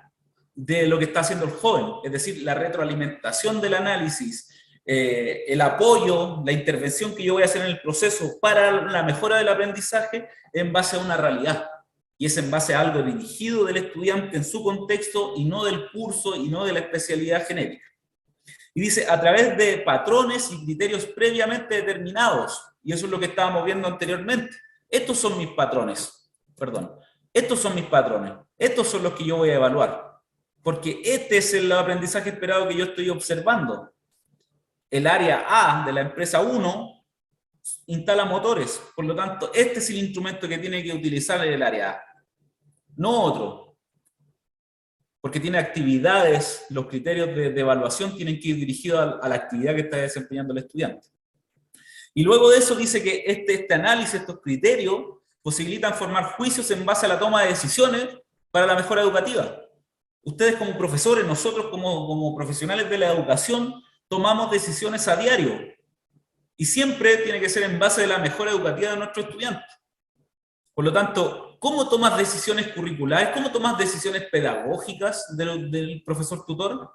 de lo que está haciendo el joven, es decir, la retroalimentación del análisis, el apoyo, la intervención que yo voy a hacer en el proceso para la mejora del aprendizaje en base a una realidad, y es en base a algo dirigido del estudiante en su contexto y no del curso y no de la especialidad genérica. Y dice, a través de patrones y criterios previamente determinados, y eso es lo que estábamos viendo anteriormente. Estos son mis patrones, estos son mis patrones, estos son los que yo voy a evaluar, porque este es el aprendizaje esperado que yo estoy observando. El área A de la empresa 1 instala motores, por lo tanto, este es el instrumento que tiene que utilizar el área A, no otro, porque tiene actividades, los criterios de evaluación tienen que ir dirigidos a la actividad que está desempeñando el estudiante. Y luego de eso dice que este análisis, estos criterios, posibilitan formar juicios en base a la toma de decisiones para la mejora educativa. Ustedes como profesores, nosotros como profesionales de la educación, tomamos decisiones a diario. Y siempre tiene que ser en base de la mejora educativa de nuestros estudiantes. Por lo tanto, ¿cómo tomas decisiones curriculares? ¿Cómo tomas decisiones pedagógicas del profesor tutor?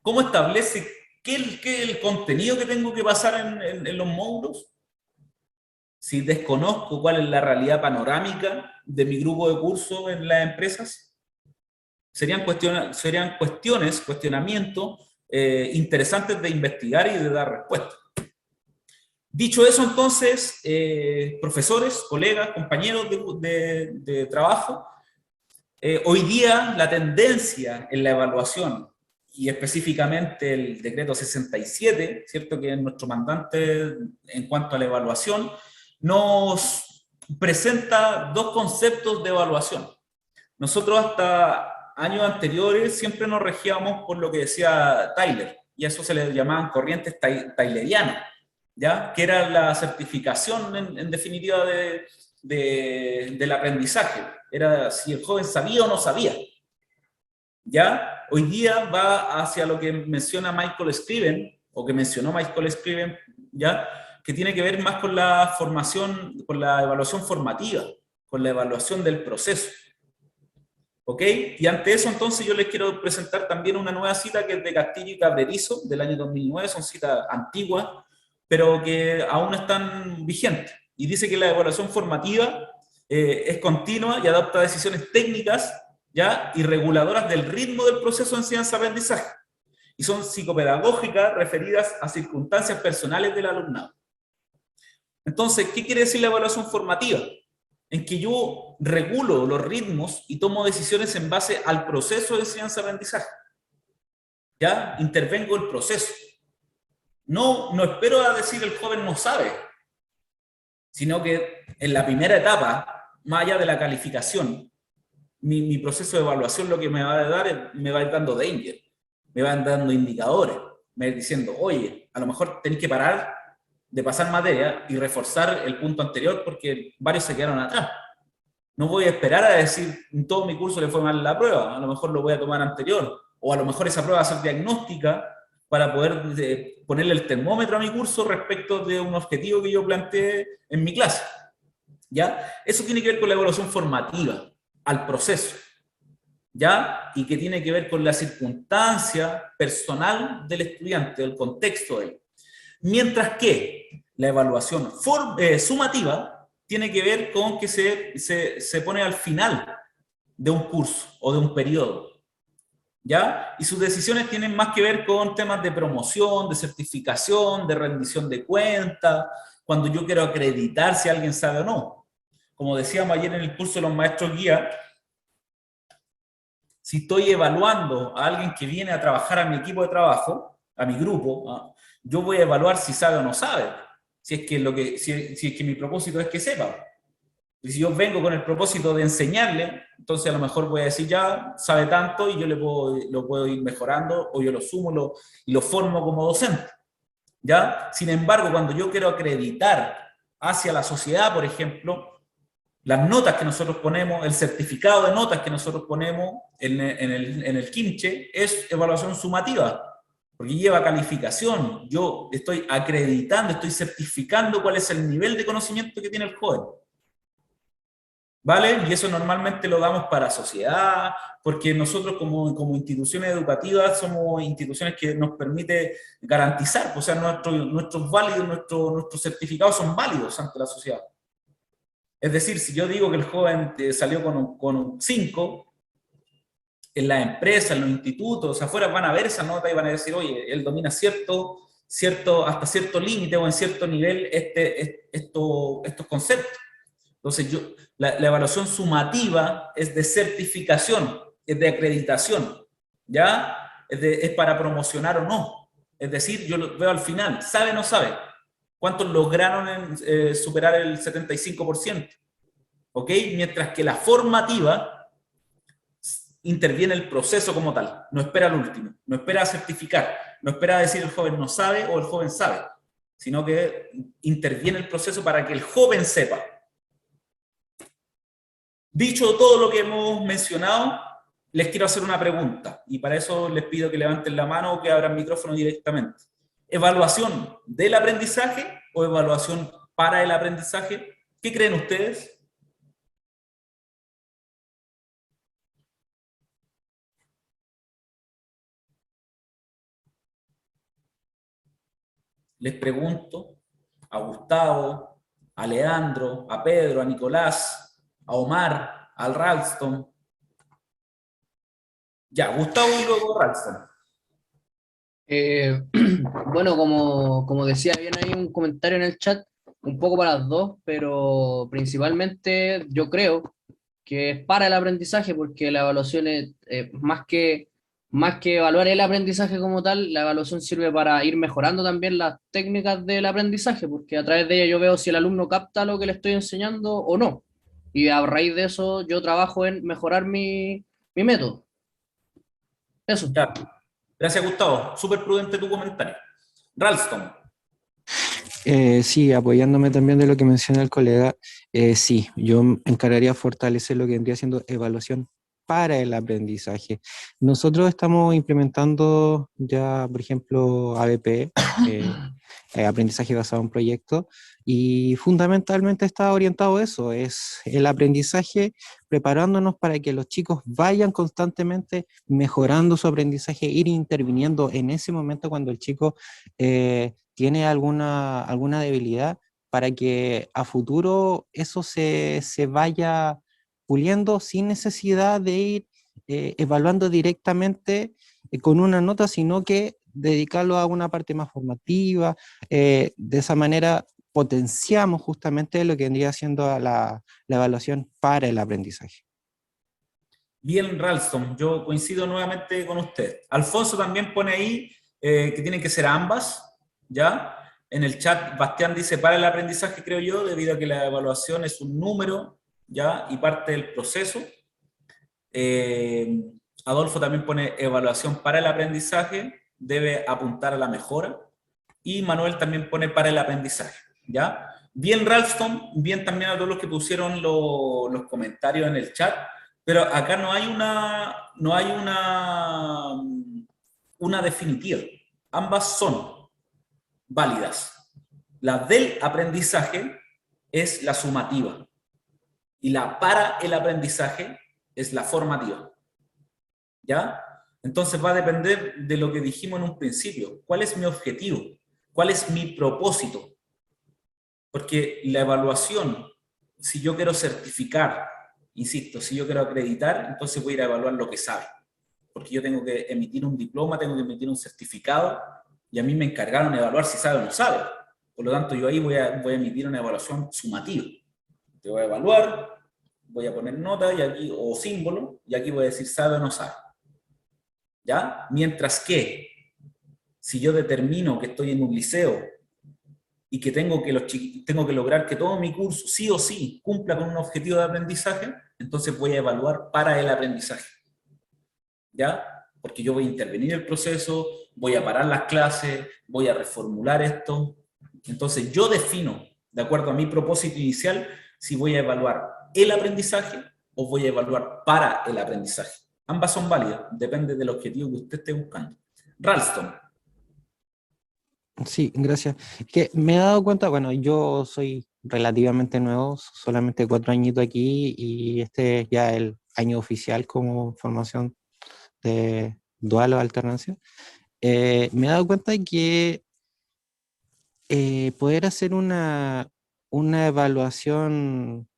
¿Cómo establece qué es el contenido que tengo que pasar en los módulos? Si desconozco cuál es la realidad panorámica de mi grupo de curso en las empresas, serían cuestionamientos interesantes de investigar y de dar respuesta. Dicho eso, entonces, profesores, colegas, compañeros de trabajo, hoy día la tendencia en la evaluación, y específicamente el decreto 67, ¿cierto?, que es nuestro mandante en cuanto a la evaluación, nos presenta dos conceptos de evaluación. Nosotros hasta años anteriores siempre nos regíamos por lo que decía Tyler, y a eso se le llamaban corrientes taylerianas, ¿ya? Que era la certificación en definitiva del aprendizaje. Era si el joven sabía o no sabía. ¿Ya? Hoy día va hacia lo que menciona Michael Scriven, o que mencionó Michael Scriven, ¿ya? Que tiene que ver más con la formación, con la evaluación formativa, con la evaluación del proceso. ¿Ok? Y ante eso, entonces, yo les quiero presentar también una nueva cita que es de Castillo y Cabrerizo, del año 2009, son citas antiguas, pero que aún están vigentes. Y dice que la evaluación formativa es continua y adopta decisiones técnicas, ¿ya? Y reguladoras del ritmo del proceso de enseñanza-aprendizaje. Y son psicopedagógicas referidas a circunstancias personales del alumnado. Entonces, ¿qué quiere decir la evaluación formativa? En que yo regulo los ritmos y tomo decisiones en base al proceso de enseñanza-aprendizaje. ¿Ya? Intervengo el proceso. No espero a decir el joven no sabe, sino que en la primera etapa, más allá de la calificación, mi proceso de evaluación lo que me va a dar es, me va a ir dando danger, me van dando indicadores, me va diciendo, oye, a lo mejor tenéis que parar de pasar materia y reforzar el punto anterior porque varios se quedaron atrás. No voy a esperar a decir, en todo mi curso le fue mal la prueba, a lo mejor lo voy a tomar anterior, o a lo mejor esa prueba va a ser diagnóstica para poder ponerle el termómetro a mi curso respecto de un objetivo que yo planteé en mi clase. ¿Ya? Eso tiene que ver con la evaluación formativa, al proceso, ¿ya? Y que tiene que ver con la circunstancia personal del estudiante, del contexto de él. Mientras que la evaluación sumativa tiene que ver con que se pone al final de un curso o de un periodo, ¿ya? Y sus decisiones tienen más que ver con temas de promoción, de certificación, de rendición de cuentas, cuando yo quiero acreditar si alguien sabe o no. Como decíamos ayer en el curso de los maestros guía, si estoy evaluando a alguien que viene a trabajar a mi equipo de trabajo, a mi grupo, yo voy a evaluar si sabe o no sabe, si es que mi propósito es que sepa. Y si yo vengo con el propósito de enseñarle, entonces a lo mejor voy a decir, ya sabe tanto y yo lo puedo ir mejorando, o yo lo sumo y lo formo como docente. ¿Ya? Sin embargo, cuando yo quiero acreditar hacia la sociedad, por ejemplo, las notas que nosotros ponemos, el certificado de notas que nosotros ponemos en el Kimche es evaluación sumativa, porque lleva calificación. Yo estoy acreditando, estoy certificando cuál es el nivel de conocimiento que tiene el joven. ¿Vale? Y eso normalmente lo damos para sociedad, porque nosotros como instituciones educativas somos instituciones que nos permite garantizar, o sea, nuestros certificados son válidos ante la sociedad. Es decir, si yo digo que el joven salió con un 5, en las empresas, en los institutos, afuera van a ver esa nota y van a decir, oye, él domina hasta cierto límite o en cierto nivel estos conceptos. Entonces, la evaluación sumativa es de certificación, es de acreditación, ¿ya? Es para promocionar o no. Es decir, yo lo veo al final, ¿sabe o no sabe? ¿Cuántos lograron superar el 75%? ¿Ok? Mientras que la formativa interviene el proceso como tal, no espera al último, no espera a certificar, no espera a decir el joven no sabe o el joven sabe, sino que interviene el proceso para que el joven sepa. Dicho todo lo que hemos mencionado, les quiero hacer una pregunta, y para eso les pido que levanten la mano o que abran micrófono directamente. ¿Evaluación del aprendizaje o evaluación para el aprendizaje? ¿Qué creen ustedes? Les pregunto a Gustavo, a Leandro, a Pedro, a Nicolás, a Omar, al Ralston. Ya, Gustavo y luego Ralston. Bueno, como decía bien ahí un comentario en el chat, un poco para las dos, pero principalmente yo creo que es para el aprendizaje, porque la evaluación es más que evaluar el aprendizaje como tal, la evaluación sirve para ir mejorando también las técnicas del aprendizaje, porque a través de ella yo veo si el alumno capta lo que le estoy enseñando o no. Y a raíz de eso yo trabajo en mejorar mi método. Eso. Ya. Gracias, Gustavo. Súper prudente tu comentario. Ralston. Sí, apoyándome también de lo que menciona el colega, sí, yo encararía fortalecer lo que vendría siendo evaluación para el aprendizaje. Nosotros estamos implementando ya, por ejemplo, ABP, aprendizaje basado en proyectos, y fundamentalmente está orientado a eso, es el aprendizaje preparándonos para que los chicos vayan constantemente mejorando su aprendizaje, ir interviniendo en ese momento cuando el chico tiene alguna debilidad, para que a futuro eso se vaya puliendo sin necesidad de ir evaluando directamente con una nota, sino que dedicarlo a una parte más formativa. De esa manera potenciamos justamente lo que vendría siendo la evaluación para el aprendizaje. Bien, Ralston, yo coincido nuevamente con usted. Alfonso también pone ahí que tienen que ser ambas, ¿ya? En el chat, Bastián dice para el aprendizaje, creo yo, debido a que la evaluación es un número, ¿ya? Y parte del proceso. Adolfo también pone evaluación para el aprendizaje, debe apuntar a la mejora. Y Manuel también pone para el aprendizaje, ¿ya? Bien, Ralston, bien también a todos los que pusieron los comentarios en el chat, pero acá no hay una definitiva. Ambas son válidas. La del aprendizaje es la sumativa y la para el aprendizaje es la formativa, ¿ya? Entonces va a depender de lo que dijimos en un principio. ¿Cuál es mi objetivo? ¿Cuál es mi propósito? Porque la evaluación, si yo quiero certificar, insisto, si yo quiero acreditar, entonces voy a ir a evaluar lo que sabe. Porque yo tengo que emitir un diploma, tengo que emitir un certificado, y a mí me encargaron de evaluar si sabe o no sabe. Por lo tanto, yo ahí voy a emitir una evaluación sumativa. Te voy a evaluar, voy a poner nota y aquí, o símbolo, y aquí voy a decir sabe o no sabe. ¿Ya? Mientras que, si yo determino que estoy en un liceo y que tengo que lograr que todo mi curso, sí o sí, cumpla con un objetivo de aprendizaje, entonces voy a evaluar para el aprendizaje. ¿Ya? Porque yo voy a intervenir el proceso, voy a parar las clases, voy a reformular esto. Entonces yo defino, de acuerdo a mi propósito inicial, si voy a evaluar el aprendizaje o voy a evaluar para el aprendizaje. Ambas son válidas, depende del objetivo que usted esté buscando. Ralston. Sí, gracias. Que me he dado cuenta, bueno, yo soy relativamente nuevo, solamente 4 añitos aquí, y este es ya el año oficial como formación de dual o alternancia. Me he dado cuenta de que poder hacer una evaluación,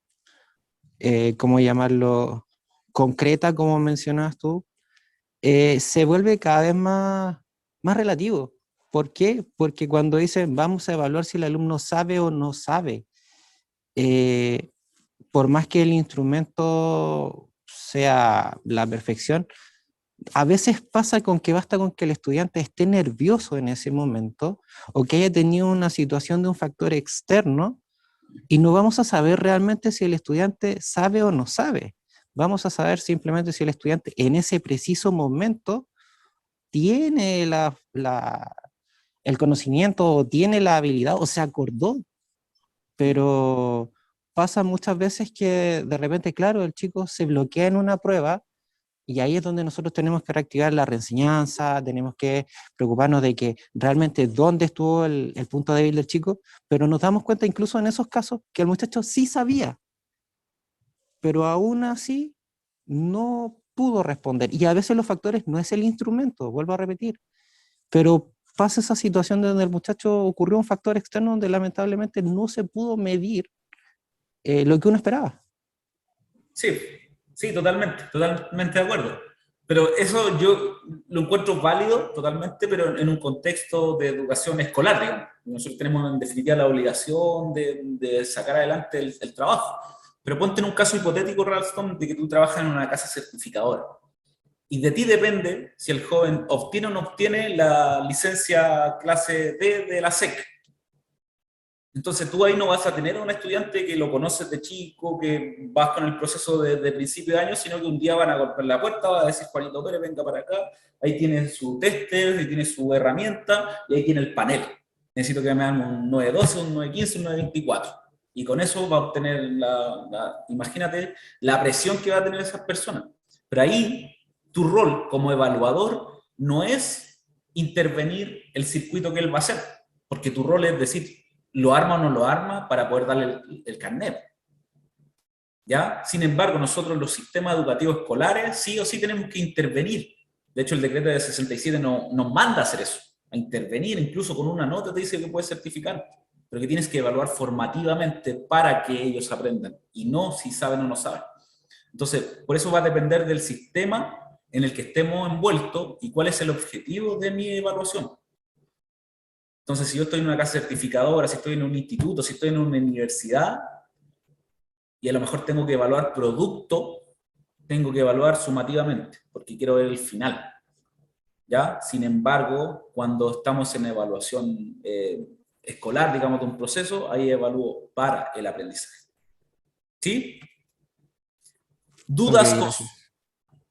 ¿cómo llamarlo?, concreta, como mencionabas tú, se vuelve cada vez más relativo. ¿Por qué? Porque cuando dicen vamos a evaluar si el alumno sabe o no sabe, por más que el instrumento sea la perfección, a veces pasa con que basta con que el estudiante esté nervioso en ese momento o que haya tenido una situación de un factor externo, y no vamos a saber realmente si el estudiante sabe o no sabe. Vamos a saber simplemente si el estudiante en ese preciso momento tiene el conocimiento o tiene la habilidad o se acordó. Pero pasa muchas veces que de repente, claro, el chico se bloquea en una prueba, y ahí es donde nosotros tenemos que reactivar la reenseñanza, tenemos que preocuparnos de que realmente dónde estuvo el punto débil del chico, pero nos damos cuenta incluso en esos casos que el muchacho sí sabía, pero aún así no pudo responder. Y a veces los factores no es el instrumento, vuelvo a repetir, pero pasa esa situación donde el muchacho ocurrió un factor externo donde lamentablemente no se pudo medir lo que uno esperaba. Sí, totalmente de acuerdo. Pero eso yo lo encuentro válido totalmente, pero en un contexto de educación escolar, digamos. Nosotros tenemos en definitiva la obligación de sacar adelante el trabajo. Pero ponte en un caso hipotético, Ralston, de que tú trabajas en una casa certificadora. Y de ti depende si el joven obtiene o no obtiene la licencia clase D de la SEC. Entonces tú ahí no vas a tener a un estudiante que lo conoces de chico, que vas con el proceso de principio de año, sino que un día van a golpear la puerta, va a decir Juanito Pérez, venga para acá, ahí tiene su tester, ahí tiene su herramienta, y ahí tiene el panel. Necesito que me hagan un 912, un 915, un 924. Y con eso va a obtener imagínate la presión que va a tener esas personas. Pero ahí, tu rol como evaluador no es intervenir el circuito que él va a hacer, porque tu rol es decir, ¿lo arma o no lo arma para poder darle el carnet? ¿Ya? Sin embargo, nosotros en los sistemas educativos escolares sí o sí tenemos que intervenir. De hecho, el decreto de 67 nos manda a hacer eso, a intervenir, incluso con una nota te dice que puedes certificar, pero que tienes que evaluar formativamente para que ellos aprendan, y no si saben o no saben. Entonces, por eso va a depender del sistema en el que estemos envueltos y cuál es el objetivo de mi evaluación. Entonces, si yo estoy en una casa certificadora, si estoy en un instituto, si estoy en una universidad, y a lo mejor tengo que evaluar producto, tengo que evaluar sumativamente, porque quiero ver el final. ¿Ya? Sin embargo, cuando estamos en evaluación escolar, digamos, de un proceso, ahí evalúo para el aprendizaje. ¿Sí? ¿Dudas? Ok,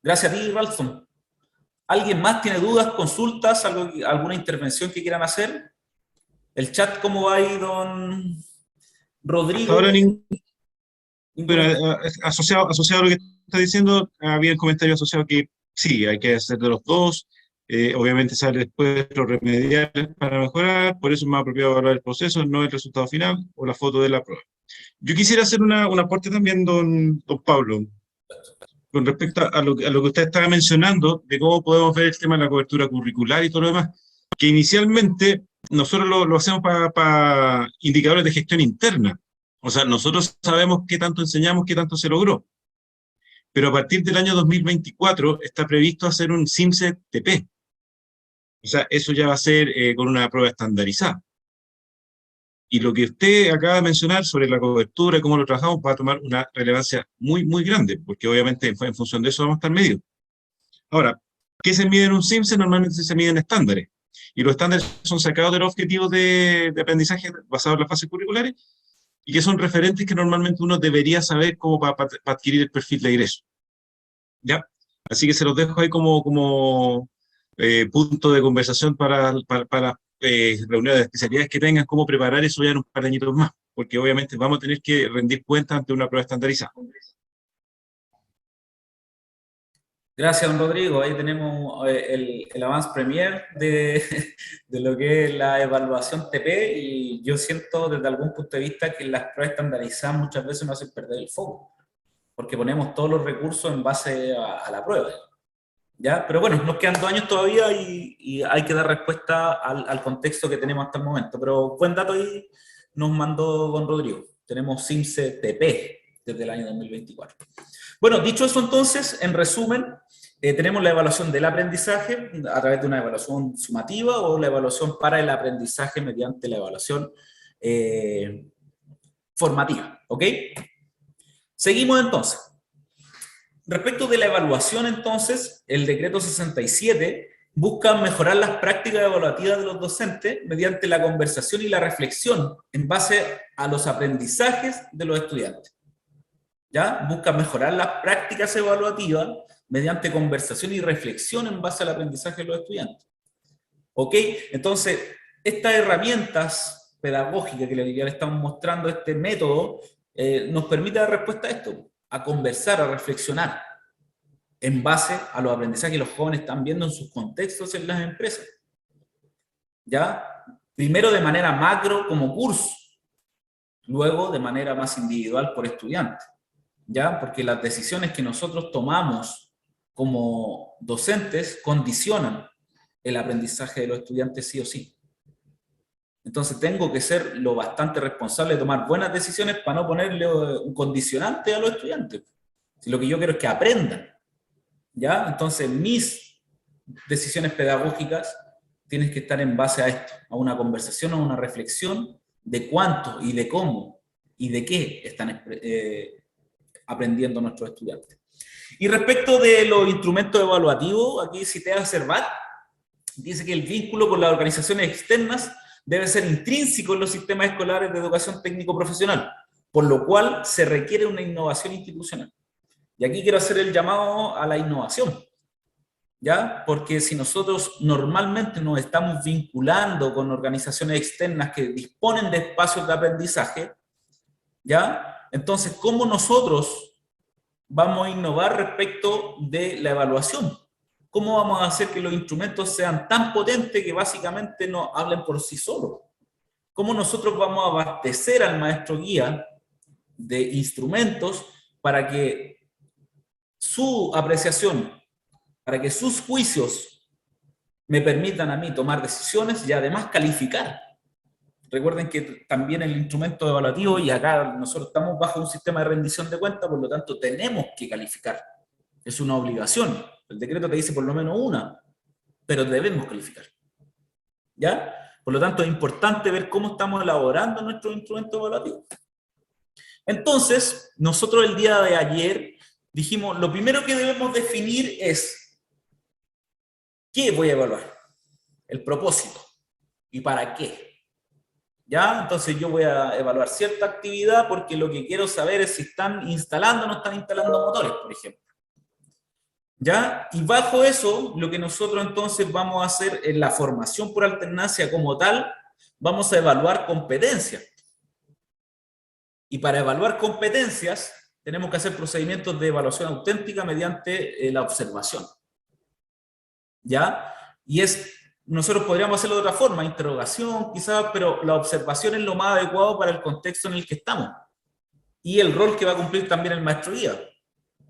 Gracias a ti, Ralston. ¿Alguien más tiene dudas, consultas, alguna intervención que quieran hacer? ¿El chat cómo va ahí, don Rodrigo? Ahora asociado a lo que está diciendo, había un comentario asociado que sí, hay que hacer de los dos. Obviamente sale después lo remedial para mejorar, por eso es más apropiado evaluar el proceso, no el resultado final o la foto de la prueba. Yo quisiera hacer un aporte también, don Pablo, con respecto a lo que usted estaba mencionando, de cómo podemos ver el tema de la cobertura curricular y todo lo demás, que inicialmente nosotros lo hacemos para indicadores de gestión interna. O sea, nosotros sabemos qué tanto enseñamos, qué tanto se logró. Pero a partir del año 2024 está previsto hacer un CIMSE-TP. O sea, eso ya va a ser con una prueba estandarizada. Y lo que usted acaba de mencionar sobre la cobertura y cómo lo trabajamos va a tomar una relevancia muy, muy grande, porque obviamente en función de eso vamos a estar medidos. Ahora, ¿qué se mide en un CIMSE? Normalmente se miden estándares. Y los estándares son sacados de los objetivos de aprendizaje basados en las fases curriculares y que son referentes que normalmente uno debería saber cómo para adquirir el perfil de egreso. ¿Ya? Así que se los dejo ahí como punto de conversación para reuniones de especialidades que tengan cómo preparar eso ya en un par de añitos más, porque obviamente vamos a tener que rendir cuentas ante una prueba estandarizada. Gracias, don Rodrigo. Ahí tenemos el avance premier de lo que es la evaluación TP, y yo siento desde algún punto de vista que las pruebas estandarizadas muchas veces nos hacen perder el foco, porque ponemos todos los recursos en base a la prueba. ¿Ya? Pero bueno, nos quedan 2 años todavía y hay que dar respuesta al contexto que tenemos hasta el momento. Pero buen dato ahí nos mandó don Rodrigo. Tenemos CIMSE-TP desde el año 2024. Bueno, dicho eso entonces, en resumen, tenemos la evaluación del aprendizaje a través de una evaluación sumativa o la evaluación para el aprendizaje mediante la evaluación formativa. ¿Ok? Seguimos entonces. Respecto de la evaluación, entonces, el decreto 67 busca mejorar las prácticas evaluativas de los docentes mediante la conversación y la reflexión en base a los aprendizajes de los estudiantes. ¿Ya? Busca mejorar las prácticas evaluativas mediante conversación y reflexión en base al aprendizaje de los estudiantes. ¿Ok? Entonces, estas herramientas pedagógicas que le estamos mostrando, este método, nos permite dar respuesta a esto, a conversar, a reflexionar en base a los aprendizajes que los jóvenes están viendo en sus contextos en las empresas. ¿Ya? Primero de manera macro como curso, luego de manera más individual por estudiante. ¿Ya? Porque las decisiones que nosotros tomamos como docentes condicionan el aprendizaje de los estudiantes sí o sí. Entonces tengo que ser lo bastante responsable de tomar buenas decisiones para no ponerle un condicionante a los estudiantes. Si lo que yo quiero es que aprendan, ¿ya? Entonces mis decisiones pedagógicas tienen que estar en base a esto, a una conversación, a una reflexión de cuánto y de cómo y de qué están aprendiendo nuestros estudiantes. Y respecto de los instrumentos evaluativos, aquí cité a Servat, dice que el vínculo con las organizaciones externas debe ser intrínseco en los sistemas escolares de educación técnico-profesional, por lo cual se requiere una innovación institucional. Y aquí quiero hacer el llamado a la innovación, ¿ya? Porque si nosotros normalmente nos estamos vinculando con organizaciones externas que disponen de espacios de aprendizaje, ¿ya? Entonces, ¿cómo nosotros vamos a innovar respecto de la evaluación. ¿Cómo vamos a hacer que los instrumentos sean tan potentes que básicamente nos hablen por sí solos? ¿Cómo nosotros vamos a abastecer al maestro guía de instrumentos para que su apreciación, para que sus juicios me permitan a mí tomar decisiones y además calificar? Recuerden que también el instrumento evaluativo, y acá nosotros estamos bajo un sistema de rendición de cuentas, por lo tanto tenemos que calificar. Es una obligación. El decreto te dice por lo menos una, pero debemos calificar. ¿Ya? Por lo tanto es importante ver cómo estamos elaborando nuestro instrumento evaluativo. Entonces, nosotros el día de ayer dijimos, lo primero que debemos definir es ¿qué voy a evaluar? El propósito. ¿Y para qué? ¿Ya? Entonces yo voy a evaluar cierta actividad porque lo que quiero saber es si están instalando o no están instalando motores, por ejemplo. ¿Ya? Y bajo eso, lo que nosotros entonces vamos a hacer en la formación por alternancia como tal, vamos a evaluar competencias. Y para evaluar competencias, tenemos que hacer procedimientos de evaluación auténtica mediante la observación. ¿Ya? Y nosotros podríamos hacerlo de otra forma, interrogación quizás, pero la observación es lo más adecuado para el contexto en el que estamos. Y el rol que va a cumplir también el maestro guía.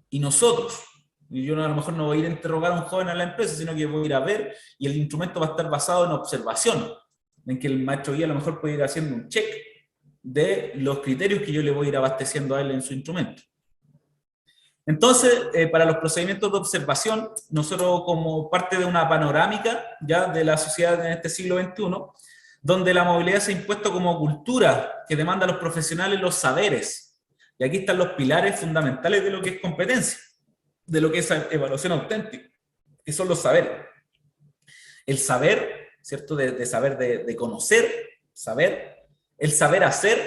Y nosotros. Y yo a lo mejor no voy a ir a interrogar a un joven a la empresa, sino que voy a ir a ver, y el instrumento va a estar basado en observación, en que el maestro guía a lo mejor puede ir haciendo un check de los criterios que yo le voy a ir abasteciendo a él en su instrumento. Entonces, para los procedimientos de observación, nosotros como parte de una panorámica ya de la sociedad en este siglo XXI, donde la movilidad se ha impuesto como cultura que demanda a los profesionales los saberes. Y aquí están los pilares fundamentales de lo que es competencia, de lo que es evaluación auténtica, que son los saberes. El saber, ¿cierto? De saber, de conocer, saber, el saber hacer,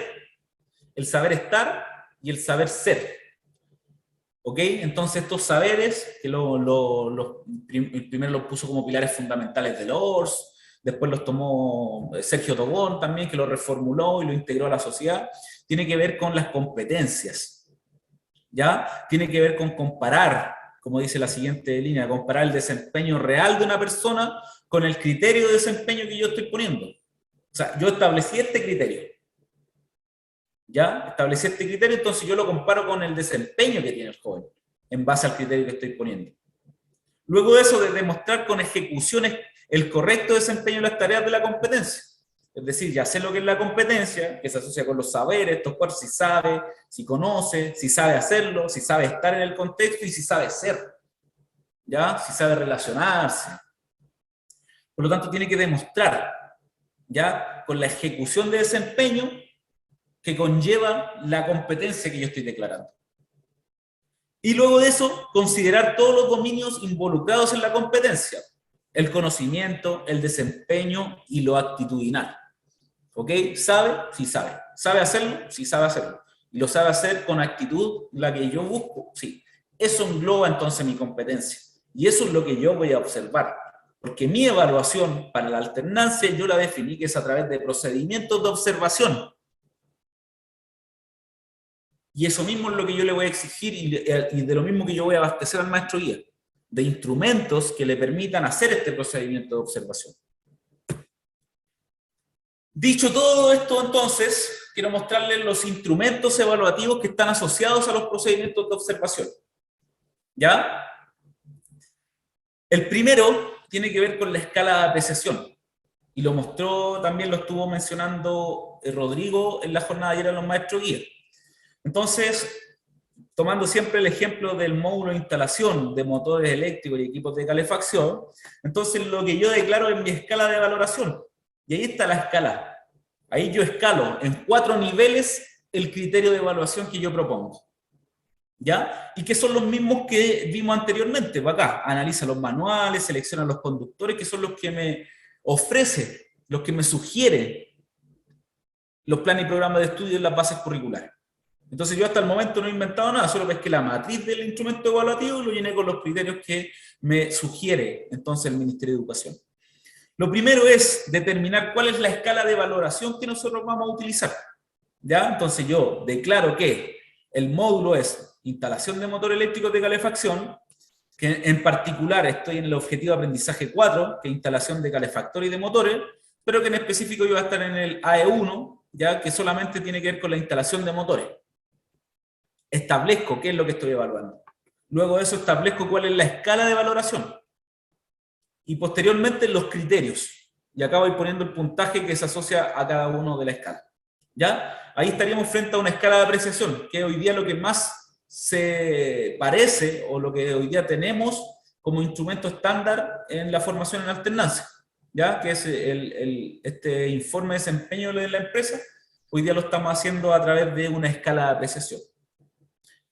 el saber estar y el saber ser. ¿Ok? Entonces estos saberes, que primero los puso como pilares fundamentales del ORS, después los tomó Sergio Tobón también, que lo reformuló y lo integró a la sociedad, tiene que ver con las competencias, ¿ya? Tiene que ver con comparar, como dice la siguiente línea, comparar el desempeño real de una persona con el criterio de desempeño que yo estoy poniendo. O sea, yo establecí este criterio, ¿ya? Establecí este criterio, entonces yo lo comparo con el desempeño que tiene el joven, en base al criterio que estoy poniendo. Luego de eso, de demostrar con ejecuciones el correcto desempeño de las tareas de la competencia. Es decir, ya sé lo que es la competencia, que se asocia con los saberes, estos cuatro, si sabe, si conoce, si sabe hacerlo, si sabe estar en el contexto y si sabe ser, ¿ya? Si sabe relacionarse. Por lo tanto, tiene que demostrar, ¿ya? Con la ejecución de desempeño, que conlleva la competencia que yo estoy declarando. Y luego de eso, considerar todos los dominios involucrados en la competencia. El conocimiento, el desempeño y lo actitudinal. ¿Ok? ¿Sabe? Sí sabe. ¿Sabe hacerlo? Sí sabe hacerlo. Y lo sabe hacer con actitud, la que yo busco. Sí. Eso engloba entonces mi competencia. Y eso es lo que yo voy a observar. Porque mi evaluación para la alternancia yo la definí que es a través de procedimientos de observación. Y eso mismo es lo que yo le voy a exigir y de lo mismo que yo voy a abastecer al maestro guía, de instrumentos que le permitan hacer este procedimiento de observación. Dicho todo esto, entonces, quiero mostrarles los instrumentos evaluativos que están asociados a los procedimientos de observación. ¿Ya? El primero tiene que ver con la escala de apreciación. Y lo mostró, también lo estuvo mencionando Rodrigo en la jornada de ayer a los maestros guías. Entonces, tomando siempre el ejemplo del módulo de instalación de motores eléctricos y equipos de calefacción, entonces lo que yo declaro es mi escala de valoración. Y ahí está la escala. Ahí yo escalo en 4 niveles el criterio de evaluación que yo propongo. ¿Ya? Y que son los mismos que vimos anteriormente. Acá, analiza los manuales, selecciona los conductores, que son los que me ofrece, los que me sugiere los planes y programas de estudio en las bases curriculares. Entonces yo hasta el momento no he inventado nada, solo pesqué la matriz del instrumento evaluativo y lo llené con los criterios que me sugiere entonces el Ministerio de Educación. Lo primero es determinar cuál es la escala de valoración que nosotros vamos a utilizar. ¿Ya? Entonces yo declaro que el módulo es instalación de motor eléctrico de calefacción, que en particular estoy en el objetivo de aprendizaje 4, que es instalación de calefactores y de motores, pero que en específico yo voy a estar en el AE1, ya que solamente tiene que ver con la instalación de motores. Establezco qué es lo que estoy evaluando. Luego de eso establezco cuál es la escala de valoración. Y posteriormente los criterios. Y acá voy poniendo el puntaje que se asocia a cada uno de la escala. ¿Ya? Ahí estaríamos frente a una escala de apreciación, que hoy día lo que más se parece, o lo que hoy día tenemos como instrumento estándar en la formación en alternancia, ¿ya? Que es este informe de desempeño de la empresa, hoy día lo estamos haciendo a través de una escala de apreciación.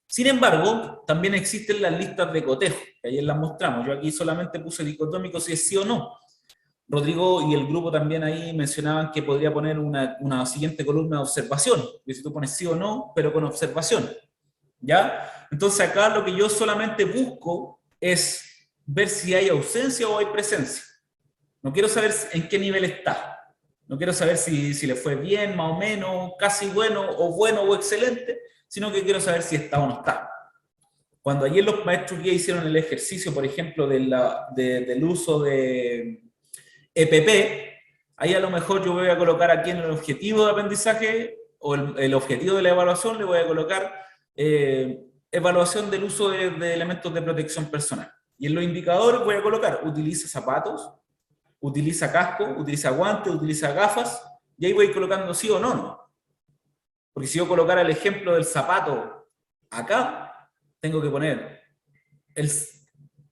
Sin embargo, también existen las listas de cotejo, que ayer las mostramos. Yo aquí solamente puse dicotómico si es sí o no. Rodrigo y el grupo también ahí mencionaban que podría poner una siguiente columna de observación, que si tú pones sí o no, pero con observación, ¿ya? Entonces acá lo que yo solamente busco es ver si hay ausencia o hay presencia. No quiero saber en qué nivel está. No quiero saber si le fue bien, más o menos, casi bueno o excelente, sino que quiero saber si está o no está. Cuando ayer los maestros guía hicieron el ejercicio, por ejemplo, del uso de EPP, ahí a lo mejor yo voy a colocar aquí en el objetivo de aprendizaje, o el objetivo de la evaluación, le voy a colocar evaluación del uso de elementos de protección personal. Y en los indicadores voy a colocar, utiliza zapatos, utiliza casco, utiliza guantes, utiliza gafas, y ahí voy colocando sí o no. Porque si yo colocara el ejemplo del zapato acá, tengo que poner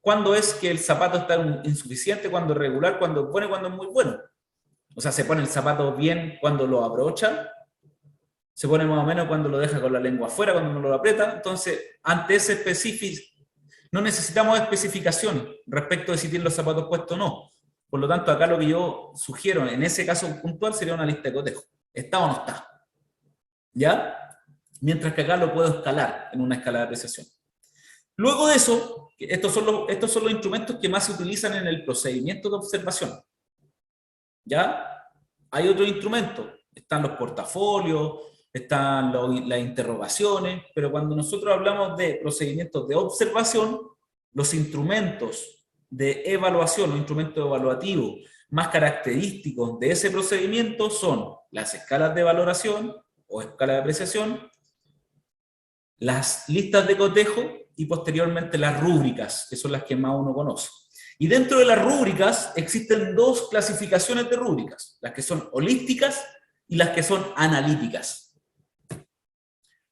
cuándo es que el zapato está insuficiente, cuándo es regular, cuándo es bueno y cuándo es muy bueno. O sea, se pone el zapato bien cuando lo abrocha, se pone más o menos cuando lo deja con la lengua afuera, cuando no lo aprieta. Entonces, ante ese específico, no necesitamos especificación respecto de si tienen los zapatos puestos o no. Por lo tanto, acá lo que yo sugiero en ese caso puntual sería una lista de cotejo. ¿Está o no está? ¿Ya? Mientras que acá lo puedo escalar en una escala de apreciación. Luego de eso, estos son los instrumentos que más se utilizan en el procedimiento de observación. ¿Ya? Hay otros instrumentos. Están los portafolios, están las interrogaciones, pero cuando nosotros hablamos de procedimientos de observación, los instrumentos de evaluación, los instrumentos evaluativos más característicos de ese procedimiento son las escalas de valoración o escala de apreciación, las listas de cotejo y posteriormente las rúbricas, que son las que más uno conoce. Y dentro de las rúbricas existen dos clasificaciones de rúbricas, las que son holísticas y las que son analíticas.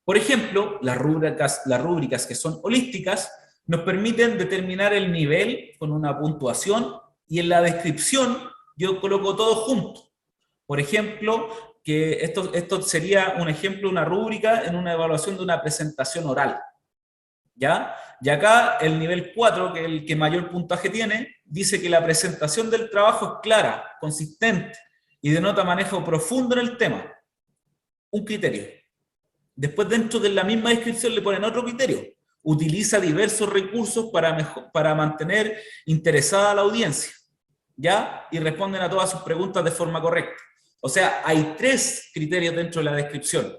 Por ejemplo, las rúbricas que son holísticas nos permiten determinar el nivel con una puntuación, y en la descripción yo coloco todo junto. Por ejemplo, que esto sería un ejemplo, una rúbrica en una evaluación de una presentación oral. ¿Ya? Y acá el nivel 4, que es el que mayor puntaje tiene, dice que la presentación del trabajo es clara, consistente y denota manejo profundo en el tema. Un criterio. Después, dentro de la misma descripción, le ponen otro criterio. Utiliza diversos recursos para mantener interesada a la audiencia, ¿ya? Y responden a todas sus preguntas de forma correcta. O sea, hay 3 criterios dentro de la descripción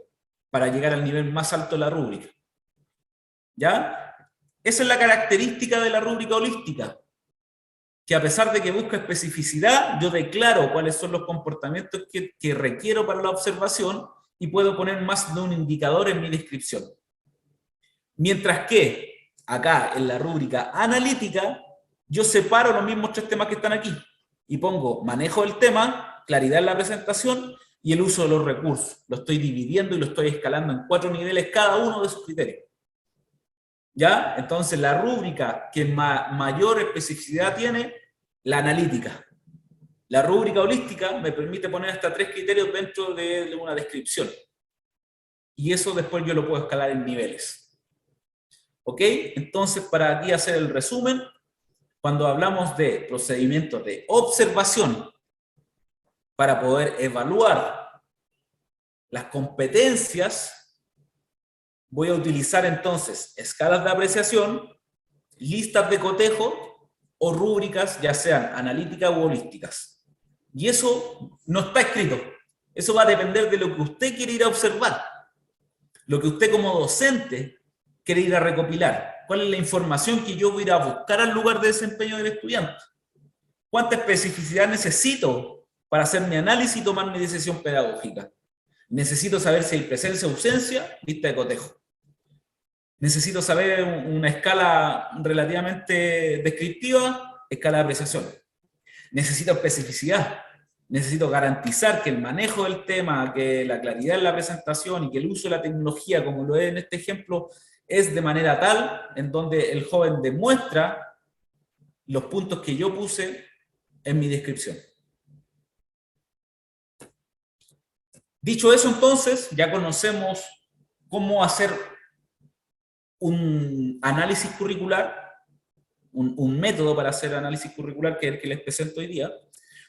para llegar al nivel más alto de la rúbrica. ¿Ya? Esa es la característica de la rúbrica holística, que a pesar de que busca especificidad, yo declaro cuáles son los comportamientos que requiero para la observación y puedo poner más de un indicador en mi descripción. Mientras que acá en la rúbrica analítica, yo separo los mismos 3 temas que están aquí y pongo manejo del tema, claridad en la presentación y el uso de los recursos. Lo estoy dividiendo y lo estoy escalando en 4 niveles cada uno de sus criterios. ¿Ya? Entonces la rúbrica que mayor especificidad tiene, la analítica. La rúbrica holística me permite poner hasta 3 criterios dentro de una descripción. Y eso después yo lo puedo escalar en niveles. ¿Ok? Entonces, para aquí hacer el resumen, cuando hablamos de procedimientos de observación para poder evaluar las competencias, voy a utilizar entonces escalas de apreciación, listas de cotejo o rúbricas, ya sean analíticas u holísticas. Y eso no está escrito. Eso va a depender de lo que usted quiere ir a observar. lo que usted como docente quiere ir a recopilar, cuál es la información que yo voy a ir a buscar al lugar de desempeño del estudiante, cuánta especificidad necesito para hacer mi análisis y tomar mi decisión pedagógica. Necesito saber si hay presencia o ausencia, lista de cotejo. Necesito saber una escala relativamente descriptiva, escala de apreciación. Necesito especificidad. Necesito garantizar que el manejo del tema, que la claridad en la presentación y que el uso de la tecnología, como lo es en este ejemplo, es de manera tal en donde el joven demuestra los puntos que yo puse en mi descripción. Dicho eso, entonces, ya conocemos cómo hacer un análisis curricular, un método para hacer análisis curricular que es el que les presento hoy día.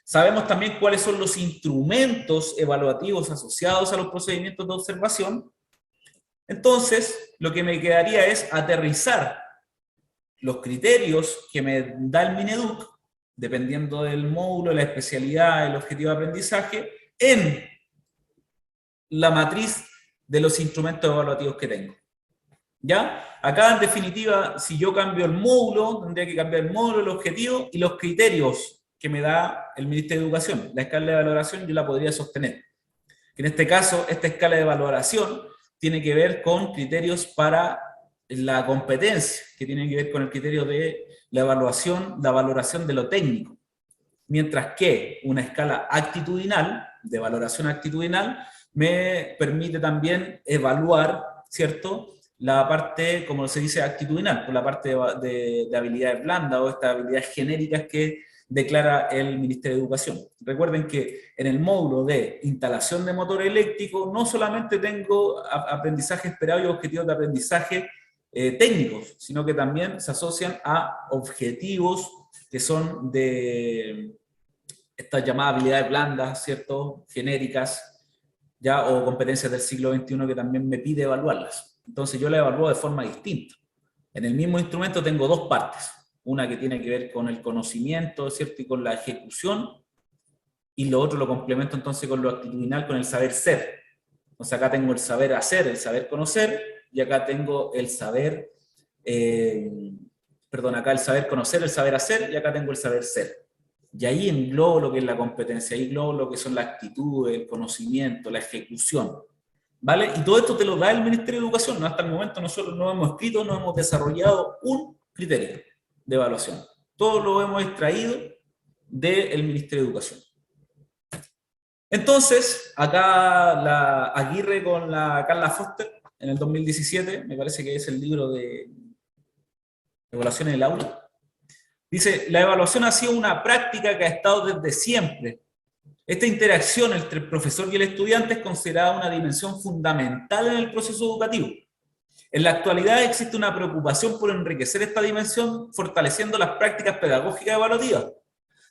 Sabemos también cuáles son los instrumentos evaluativos asociados a los procedimientos de observación. Entonces, lo que me quedaría es aterrizar los criterios que me da el Mineduc, dependiendo del módulo, la especialidad, el objetivo de aprendizaje, en la matriz de los instrumentos evaluativos que tengo. ¿Ya? Acá, en definitiva, si yo cambio el módulo, tendría que cambiar el módulo, el objetivo y los criterios que me da el Ministerio de Educación. La escala de valoración yo la podría sostener. En este caso, esta escala de valoración tiene que ver con criterios para la competencia, que tienen que ver con el criterio de la evaluación, la valoración de lo técnico. Mientras que una escala actitudinal, de valoración actitudinal, me permite también evaluar, ¿cierto?, la parte, como se dice, actitudinal, por la parte de habilidades blandas o estas habilidades genéricas que declara el Ministerio de Educación. Recuerden que en el módulo de instalación de motor eléctrico no solamente tengo aprendizaje esperado y objetivos de aprendizaje técnicos, sino que también se asocian a objetivos que son de estas llamadas habilidades blandas, ¿cierto?, genéricas, ya, o competencias del siglo XXI que también me pide evaluarlas. Entonces yo la evalúo de forma distinta. En el mismo instrumento tengo dos partes. Una que tiene que ver con el conocimiento, ¿cierto?, y con la ejecución, y lo otro lo complemento entonces con lo actitudinal, con el saber ser. Entonces acá tengo el saber hacer, el saber conocer, y acá tengo el saber, acá el saber conocer, el saber hacer, y acá tengo el saber ser. Y ahí englobo lo que es la competencia, ahí englobo lo que son las actitudes, el conocimiento, la ejecución. ¿Vale? Y todo esto te lo da el Ministerio de Educación. ¿No? Hasta el momento nosotros no hemos escrito, no hemos desarrollado un criterio de evaluación. Todo lo hemos extraído del Ministerio de Educación. Entonces, acá la Aguirre con la Carla Foster, en el 2017, me parece que es el libro de evaluación en el aula, dice, la evaluación ha sido una práctica que ha estado desde siempre. Esta interacción entre el profesor y el estudiante es considerada una dimensión fundamental en el proceso educativo. En la actualidad existe una preocupación por enriquecer esta dimensión, fortaleciendo las prácticas pedagógicas evaluativas,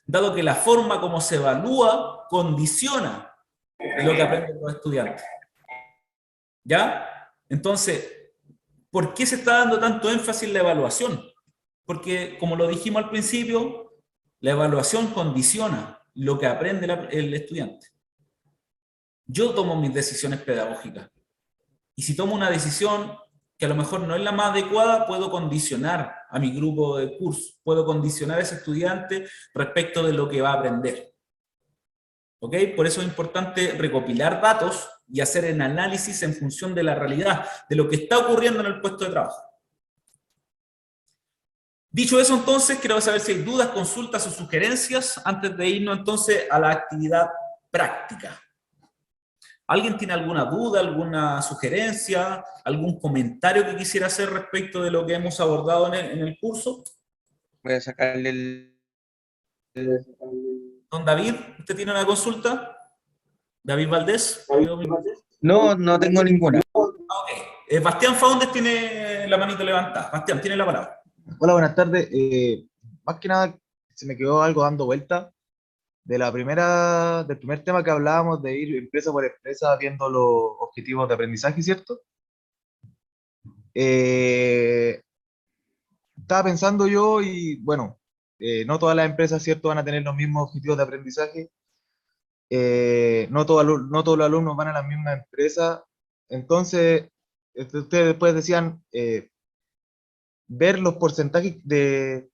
dado que la forma como se evalúa condiciona lo que aprenden los estudiantes. ¿Ya? Entonces, ¿por qué se está dando tanto énfasis en la evaluación? Porque, como lo dijimos al principio, la evaluación condiciona lo que aprende el estudiante. Yo tomo mis decisiones pedagógicas. Y si tomo una decisión que a lo mejor no es la más adecuada, puedo condicionar a mi grupo de curso, puedo condicionar a ese estudiante respecto de lo que va a aprender. ¿Ok? Por eso es importante recopilar datos y hacer el análisis en función de la realidad, de lo que está ocurriendo en el puesto de trabajo. Dicho eso, entonces, quiero saber si hay dudas, consultas o sugerencias antes de irnos entonces a la actividad práctica. ¿Alguien tiene alguna duda, alguna sugerencia, algún comentario que quisiera hacer respecto de lo que hemos abordado en el curso? Voy a sacarle el... Don David, ¿usted tiene una consulta? ¿David Valdés? No, no tengo ninguna. Okay. Bastián Faundes tiene la manito levantada. Bastián, tiene la palabra. Hola, buenas tardes. Más que nada, se me quedó algo dando vuelta del primer tema que hablábamos de ir empresa por empresa viendo los objetivos de aprendizaje, ¿cierto? Estaba pensando yo y, bueno, no todas las empresas, ¿cierto?, van a tener los mismos objetivos de aprendizaje. No todos los alumnos van a la misma empresa. Entonces, ustedes después decían ver los porcentajes de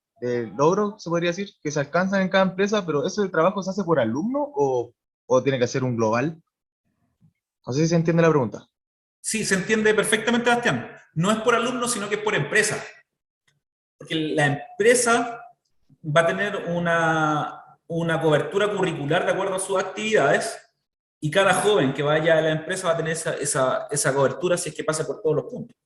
logro, se podría decir, que se alcanzan en cada empresa, pero ¿ese trabajo se hace por alumno o tiene que ser un global? No sé si se entiende la pregunta. Sí, se entiende perfectamente, Bastián. No es por alumno, sino que es por empresa. Porque la empresa va a tener una cobertura curricular de acuerdo a sus actividades, y cada joven que vaya a la empresa va a tener esa cobertura si es que pasa por todos los puntos.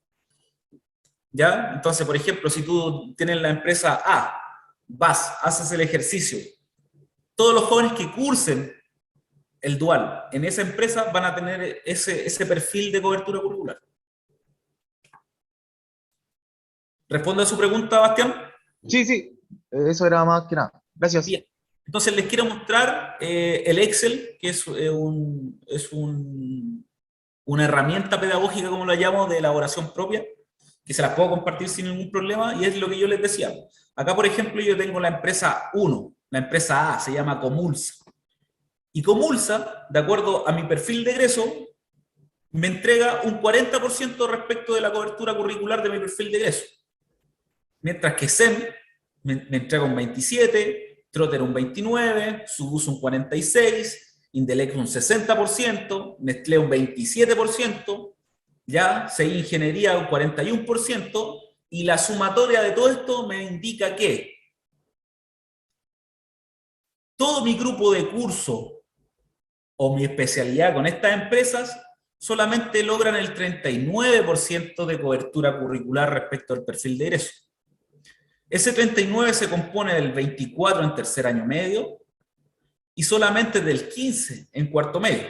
¿Ya? Entonces, por ejemplo, si tú tienes la empresa A, vas, haces el ejercicio, todos los jóvenes que cursen el dual en esa empresa van a tener ese perfil de cobertura curricular. ¿Respondo a su pregunta, Bastián? Sí, eso era más que nada. Gracias. Bien. Entonces les quiero mostrar el Excel, que es una herramienta pedagógica, como la llamo, de elaboración propia, que se las puedo compartir sin ningún problema, y es lo que yo les decía. Acá, por ejemplo, yo tengo la empresa 1, la empresa A, se llama Comulsa. Y Comulsa, de acuerdo a mi perfil de egreso, me entrega un 40% respecto de la cobertura curricular de mi perfil de egreso. Mientras que SEM me entrega un 27%, Trotter un 29%, Subus un 46%, Indelec un 60%, Nestlé un 27%, ya, CI Ingeniería un 41%, y la sumatoria de todo esto me indica que todo mi grupo de curso o mi especialidad con estas empresas solamente logran el 39% de cobertura curricular respecto al perfil de egreso. Ese 39 se compone del 24 en tercer año medio y solamente del 15 en cuarto medio.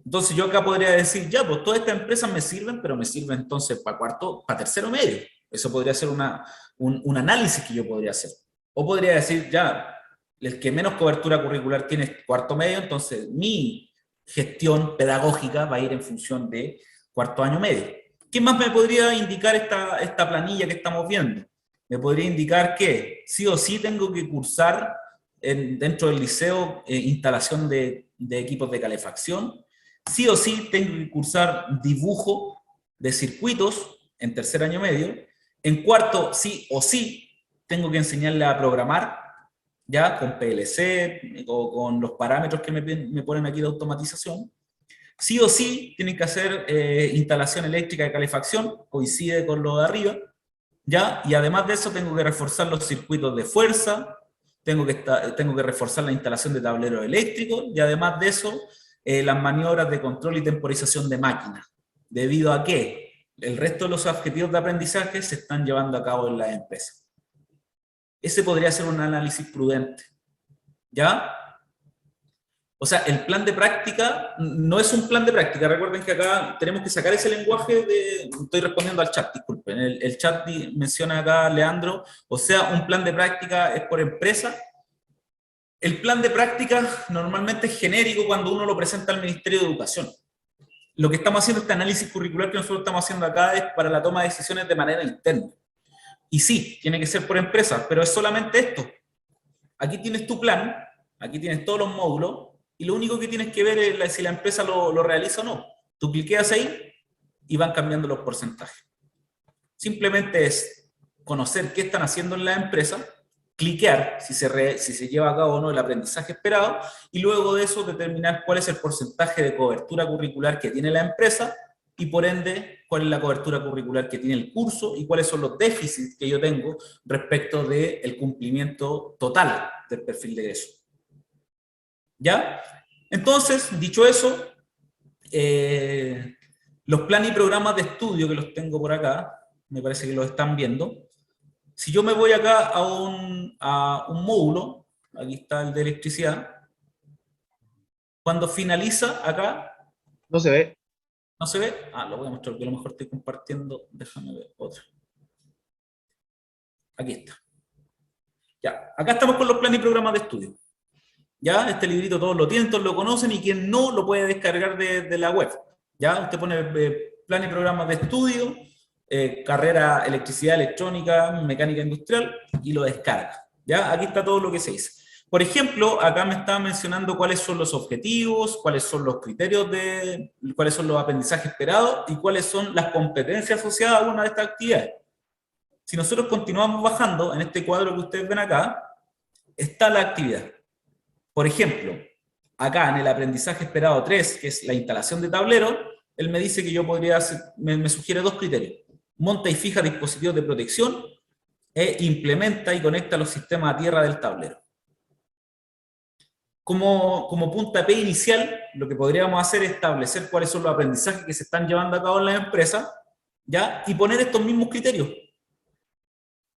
Entonces yo acá podría decir, ya, pues todas estas empresas me sirven, pero me sirven entonces para tercero medio. Eso podría ser un análisis que yo podría hacer. O podría decir, ya, el que menos cobertura curricular tiene es cuarto medio, entonces mi gestión pedagógica va a ir en función de cuarto año medio. ¿Qué más me podría indicar esta planilla que estamos viendo? Me podría indicar que sí o sí tengo que cursar dentro del liceo instalación de equipos de calefacción. Sí o sí tengo que cursar dibujo de circuitos en tercer año medio. En cuarto, sí o sí, tengo que enseñarle a programar, ya, con PLC o con los parámetros que me ponen aquí de automatización. Sí o sí tienen que hacer instalación eléctrica de calefacción, coincide con lo de arriba, ya, y además de eso tengo que reforzar los circuitos de fuerza, tengo que reforzar la instalación de tableros eléctricos, y además de eso, las maniobras de control y temporización de máquinas, debido a que el resto de los objetivos de aprendizaje se están llevando a cabo en las empresas. Ese podría ser un análisis prudente, ¿ya? O sea, el plan de práctica no es un plan de práctica. Recuerden que acá tenemos que sacar ese lenguaje de... Estoy respondiendo al chat, disculpen. El chat menciona acá, Leandro, o sea, un plan de práctica es por empresa. El plan de práctica normalmente es genérico cuando uno lo presenta al Ministerio de Educación. Lo que estamos haciendo, este análisis curricular que nosotros estamos haciendo acá, es para la toma de decisiones de manera interna. Y sí, tiene que ser por empresa, pero es solamente esto. Aquí tienes tu plan, aquí tienes todos los módulos, y lo único que tienes que ver es si la empresa lo realiza o no. Tú cliqueas ahí y van cambiando los porcentajes. Simplemente es conocer qué están haciendo en la empresa, cliquear si se lleva a cabo o no el aprendizaje esperado, y luego de eso determinar cuál es el porcentaje de cobertura curricular que tiene la empresa, y por ende cuál es la cobertura curricular que tiene el curso y cuáles son los déficits que yo tengo respecto del cumplimiento total del perfil de egreso. ¿Ya? Entonces, dicho eso, los planes y programas de estudio, que los tengo por acá, me parece que los están viendo. Si yo me voy acá a un módulo, aquí está el de electricidad, cuando finaliza acá... No se ve. ¿No se ve? Ah, lo voy a mostrar, porque a lo mejor estoy compartiendo. Déjame ver otro. Aquí está. Ya, acá estamos con los planes y programas de estudio. Ya, este librito todos lo tienen, todos lo conocen, y quien no lo puede descargar de la web. Ya, usted pone plan y programas de estudio, carrera electricidad, electrónica, mecánica industrial, y lo descarga. Ya, aquí está todo lo que se dice. Por ejemplo, acá me estaba mencionando cuáles son los objetivos, cuáles son los criterios cuáles son los aprendizajes esperados y cuáles son las competencias asociadas a una de estas actividades. Si nosotros continuamos bajando, en este cuadro que ustedes ven acá, está la actividad. Por ejemplo, acá en el aprendizaje esperado 3, que es la instalación de tablero, él me dice que yo podría hacer, me sugiere 2 criterios. Monta y fija dispositivos de protección e implementa y conecta los sistemas a tierra del tablero. Como puntapié inicial, lo que podríamos hacer es establecer cuáles son los aprendizajes que se están llevando a cabo en las empresas, ¿ya? Y poner estos mismos criterios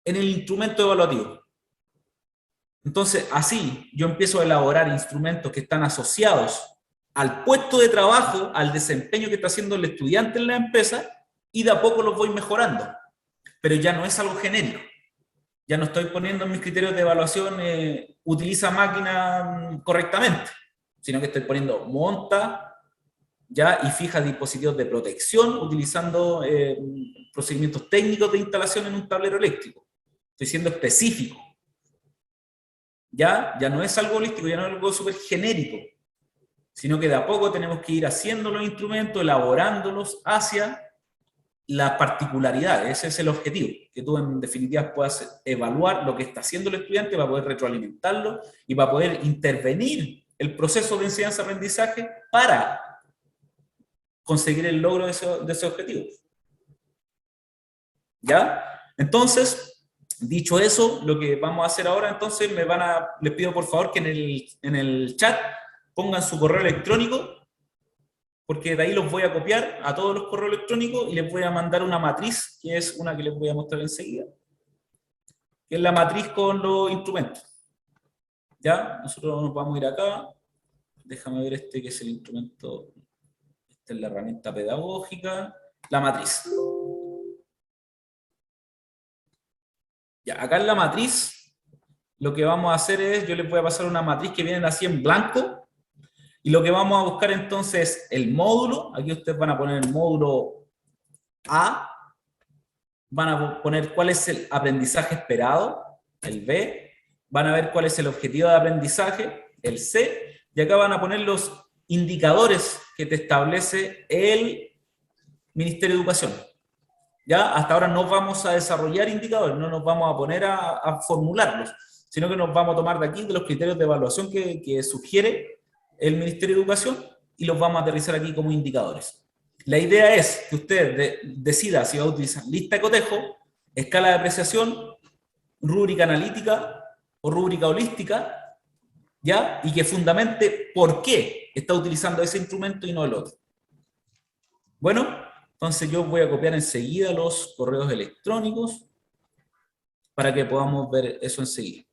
en el instrumento evaluativo. Entonces, así yo empiezo a elaborar instrumentos que están asociados al puesto de trabajo, al desempeño que está haciendo el estudiante en la empresa, y de a poco los voy mejorando. Pero ya no es algo genérico. Ya no estoy poniendo en mis criterios de evaluación utiliza máquina correctamente, sino que estoy poniendo monta ya y fija dispositivos de protección utilizando procedimientos técnicos de instalación en un tablero eléctrico. Estoy siendo específico. Ya no es algo holístico, ya no es algo súper genérico, sino que de a poco tenemos que ir haciendo los instrumentos, elaborándolos hacia las particularidades. Ese es el objetivo, que tú en definitiva puedas evaluar lo que está haciendo el estudiante para poder retroalimentarlo y para poder intervenir el proceso de enseñanza-aprendizaje para conseguir el logro de ese objetivo. ¿Ya? Entonces, dicho eso, lo que vamos a hacer ahora, entonces, les pido por favor que en el chat pongan su correo electrónico, porque de ahí los voy a copiar a todos los correos electrónicos y les voy a mandar una matriz, que es una que les voy a mostrar enseguida, que es la matriz con los instrumentos. ¿Ya? Nosotros nos vamos a ir acá, déjame ver este que es el instrumento, esta es la herramienta pedagógica, la matriz. Ya, acá en la matriz, lo que vamos a hacer es, yo les voy a pasar una matriz que viene así en blanco, y lo que vamos a buscar entonces es el módulo. Aquí ustedes van a poner el módulo A, van a poner cuál es el aprendizaje esperado, el B, van a ver cuál es el objetivo de aprendizaje, el C, y acá van a poner los indicadores que te establece el Ministerio de Educación. ¿Ya? Hasta ahora no vamos a desarrollar indicadores, no nos vamos a poner a formularlos, sino que nos vamos a tomar de aquí de los criterios de evaluación que sugiere el Ministerio de Educación y los vamos a aterrizar aquí como indicadores. La idea es que usted decida si va a utilizar lista de cotejo, escala de apreciación, rúbrica analítica o rúbrica holística, ¿ya? Y que fundamente por qué está utilizando ese instrumento y no el otro. Bueno, entonces yo voy a copiar enseguida los correos electrónicos para que podamos ver eso enseguida.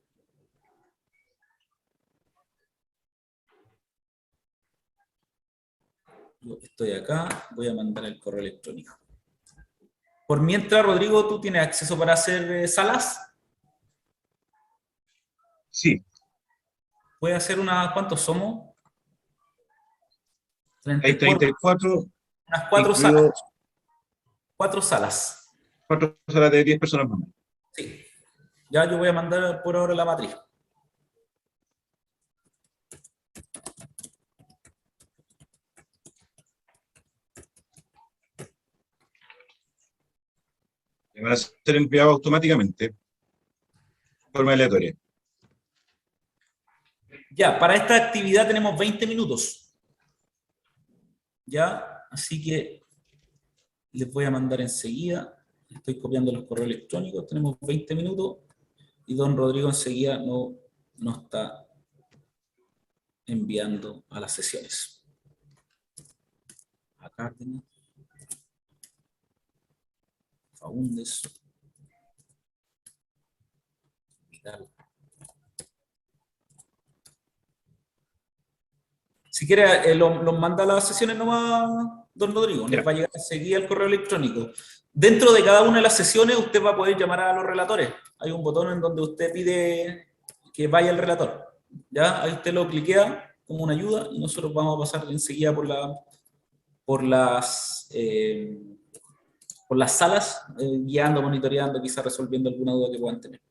Yo estoy acá, voy a mandar el correo electrónico. Por mientras, Rodrigo, ¿tú tienes acceso para hacer salas? Sí. ¿Puedes hacer ¿cuántos somos? Hay 34. Unas 4 salas. 4 salas. 4 salas de 10 personas más. Sí. Ya yo voy a mandar por ahora la matriz. Van a ser enviados automáticamente, de forma aleatoria. Ya, para esta actividad tenemos 20 minutos. Ya, así que les voy a mandar enseguida. Estoy copiando los correos electrónicos, tenemos 20 minutos y don Rodrigo enseguida no está enviando a las sesiones. Acá tenemos. Faúndes. Vidal. Si quiere, los manda a las sesiones nomás, don Rodrigo. Les va a llegar enseguida el correo electrónico. Dentro de cada una de las sesiones, usted va a poder llamar a los relatores. Hay un botón en donde usted pide que vaya el relator. ¿Ya? Ahí usted lo cliquea como una ayuda y nosotros vamos a pasar enseguida por las salas, guiando, monitoreando, quizás resolviendo alguna duda que puedan tener.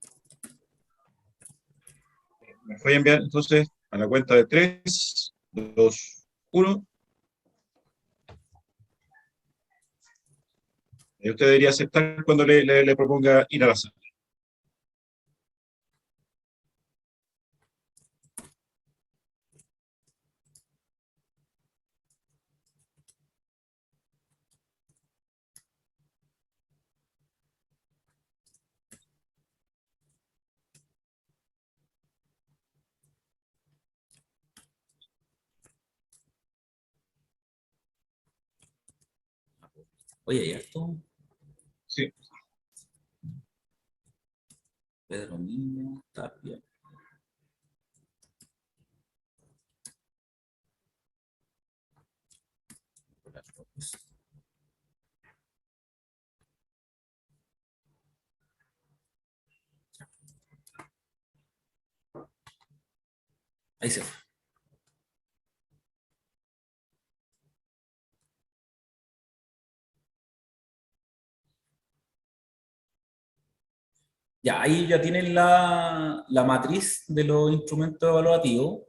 Me voy a enviar entonces a la cuenta de 3, 2, 1. Y usted debería aceptar cuando le proponga ir a la sala. Oye, ¿hay harto? Sí. Pedro Niño, Tapia. Ahí se fue. Ya, ahí ya tienen la matriz de los instrumentos evaluativos.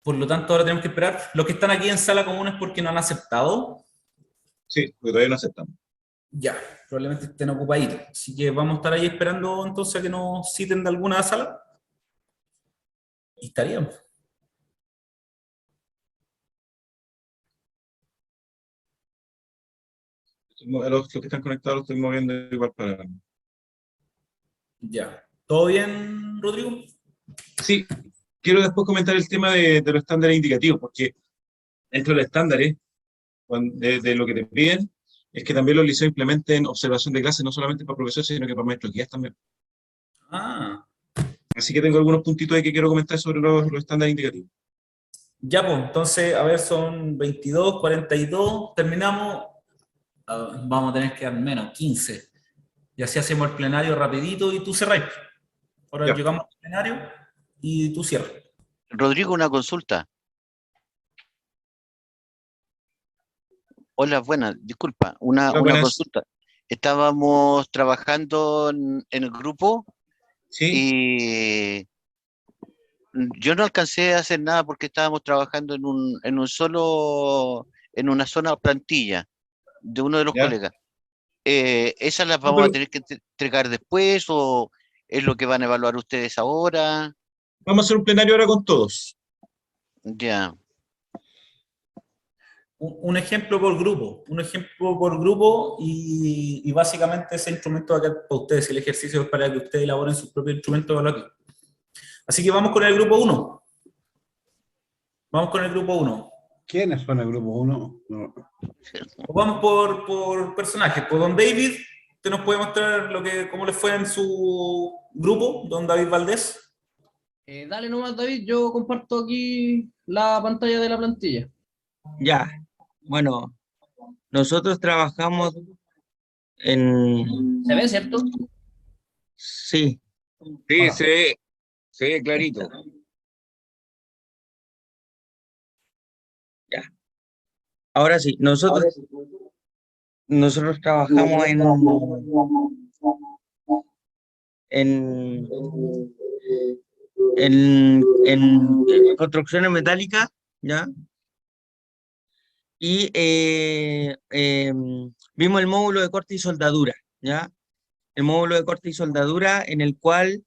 Por lo tanto, ahora tenemos que esperar. Los que están aquí en sala común es porque no han aceptado. Sí, porque todavía no aceptamos. Ya, probablemente estén ocupaditos. Así que vamos a estar ahí esperando entonces a que nos citen de alguna sala. Y estaríamos. Los que están conectados los estoy moviendo igual para... Ya. ¿Todo bien, Rodrigo? Sí, quiero después comentar el tema de los estándares indicativos, porque dentro de los estándares, de lo que te piden, es que también los liceos implementen observación de clases, no solamente para profesores, sino que para maestros guías también. Ah. Así que tengo algunos puntitos ahí que quiero comentar sobre los estándares indicativos. Ya, pues, entonces, a ver, son 22, 42, terminamos. Vamos a tener que dar menos, 15. Y así hacemos el plenario rapidito y tú cerrás. Ahora Ya. llegamos al plenario y tú cierras. Rodrigo, una consulta. Hola, buenas, disculpa, Hola, una buenas. consulta. Estábamos trabajando en el grupo Sí, y yo no alcancé a hacer nada porque estábamos trabajando en una sola plantilla de uno de los ya. colegas. ¿Esas las No, vamos a pero tener que entregar después o es lo que van a evaluar ustedes ahora? vamos a hacer un plenario ahora con todos. Ya. Un ejemplo por grupo, y básicamente ese instrumento va a quedar para ustedes, el ejercicio es para que ustedes elaboren sus propios instrumentos evaluativos. Así que vamos con el grupo 1. Vamos con el grupo 1. ¿Quiénes son el grupo 1? Vamos por personajes. Por don David, ¿usted nos puede mostrar cómo le fue en su grupo, don David Valdés? Dale nomás, David, yo comparto aquí la pantalla de la plantilla. Ya, bueno, nosotros trabajamos en... ¿Se ve, cierto? Sí, Sí, se ve clarito. ya. Ahora sí, nosotros trabajamos en, en construcciones metálicas, ¿ya? Y vimos el módulo de corte y soldadura, ¿ya? El módulo de corte y soldadura en el cual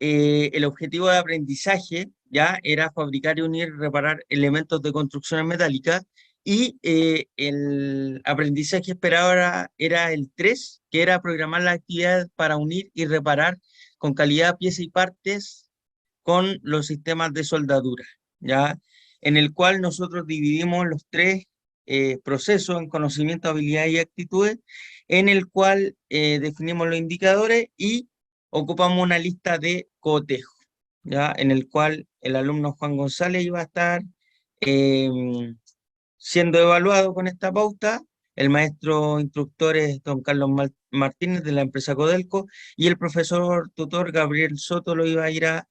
el objetivo de aprendizaje ya era fabricar y unir y reparar elementos de construcciones metálicas y el aprendizaje esperado era el 3, que era programar la actividad para unir y reparar con calidad piezas y partes con los sistemas de soldadura, ¿ya? En el cual nosotros dividimos los 3 procesos en conocimiento, habilidad y actitudes, en el cual definimos los indicadores y ocupamos una lista de cotejo, ¿ya? En el cual el alumno Juan González iba a estar siendo evaluado con esta pauta, el maestro instructor es don Carlos Martínez de la empresa Codelco y el profesor tutor Gabriel Soto lo iba a ir a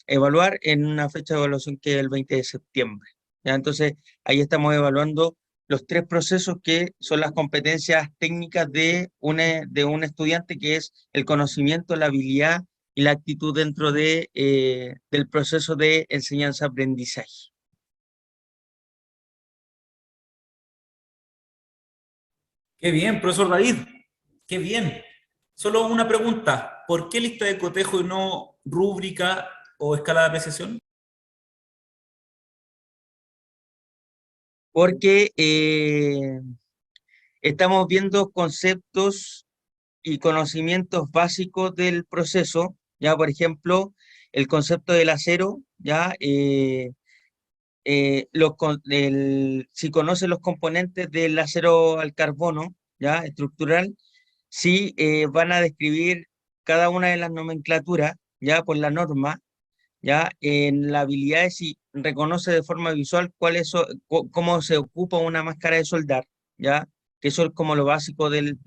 evaluar en una fecha de evaluación que es el 20 de septiembre. ¿Ya? Entonces, ahí estamos evaluando los 3 procesos que son las competencias técnicas de un estudiante, que es el conocimiento, la habilidad y la actitud dentro del proceso de enseñanza-aprendizaje. Qué bien, profesor David, qué bien. Solo una pregunta, ¿por qué lista de cotejo y no rúbrica o escala de apreciación? Porque estamos viendo conceptos y conocimientos básicos del proceso, ya por ejemplo, el concepto del acero, ya si conoce los componentes del acero al carbono, ya estructural, sí van a describir cada una de las nomenclaturas, ya por la norma, ya en la habilidad de si reconoce de forma visual cómo se ocupa una máscara de soldar, ya que eso es como lo básico de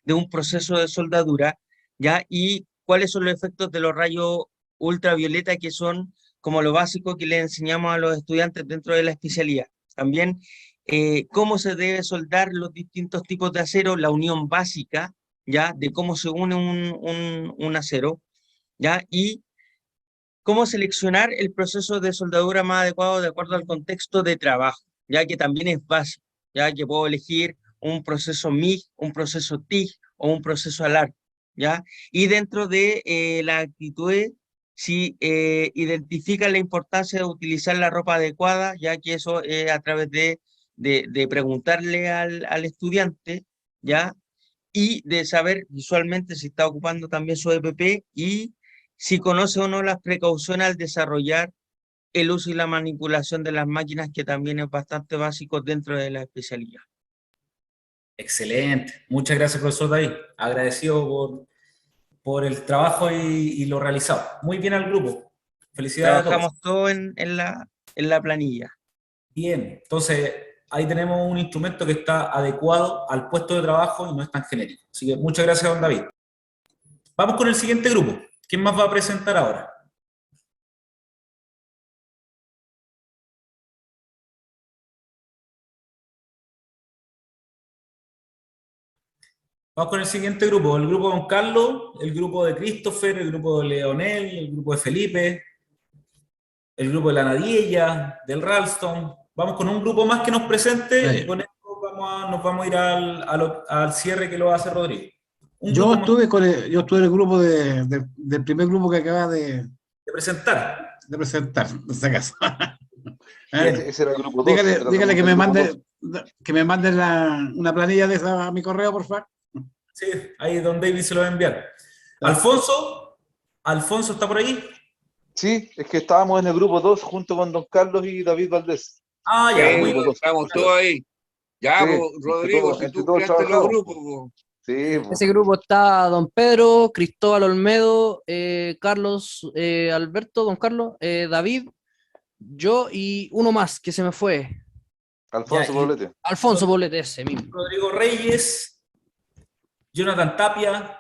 un proceso de soldadura, ya y cuáles son los efectos de los rayos ultravioleta, que son como lo básico que le enseñamos a los estudiantes dentro de la especialidad. También cómo se debe soldar los distintos tipos de acero, la unión básica, ya de cómo se une un acero, ya y cómo seleccionar el proceso de soldadura más adecuado de acuerdo al contexto de trabajo, ya que también es básico, ya que puedo elegir un proceso MIG, un proceso TIG o un proceso ALAR, ¿ya? Y dentro de las actitudes, si identifica la importancia de utilizar la ropa adecuada, ya que eso es a través de preguntarle al estudiante, ¿ya? Y de saber visualmente si está ocupando también su EPP y si conoce o no las precauciones al desarrollar el uso y la manipulación de las máquinas, que también es bastante básico dentro de la especialidad. Excelente. Muchas gracias, profesor David. Agradecido por el trabajo y lo realizado. Muy bien al grupo. Felicidades a todos. Trabajamos todo en la planilla. Bien, entonces ahí tenemos un instrumento que está adecuado al puesto de trabajo y no es tan genérico. Así que muchas gracias, don David. Vamos con el siguiente grupo. ¿Quién más va a presentar ahora? Vamos con el siguiente grupo, el grupo de don Carlos, el grupo de Christopher, el grupo de Leonel, el grupo de Felipe, el grupo de la Nadiella, del Ralston. Vamos con un grupo más que nos presente y con esto nos vamos a ir al cierre que lo va a hacer Rodrigo. Yo estuve en el grupo del primer grupo que acaba de presentar. De presentar, en este caso. Ese era el grupo 2. Dígale que me mande una planilla de esa a mi correo, por favor. Sí, ahí don David se lo va a enviar. ¿Alfonso? ¿Alfonso está por ahí? Sí, es que estábamos en el grupo 2 junto con don Carlos y David Valdés. Ah, ya. Sí, estamos todos ahí. Ya, Sí, Rodrigo, si tú creaste los grupos. Sí, Ese grupo está don Pedro, Cristóbal Olmedo, Carlos Alberto, don Carlos, David, yo y uno más que se me fue. Alfonso Poblete. Alfonso Poblete, ese mismo. Rodrigo Reyes, Jonathan Tapia.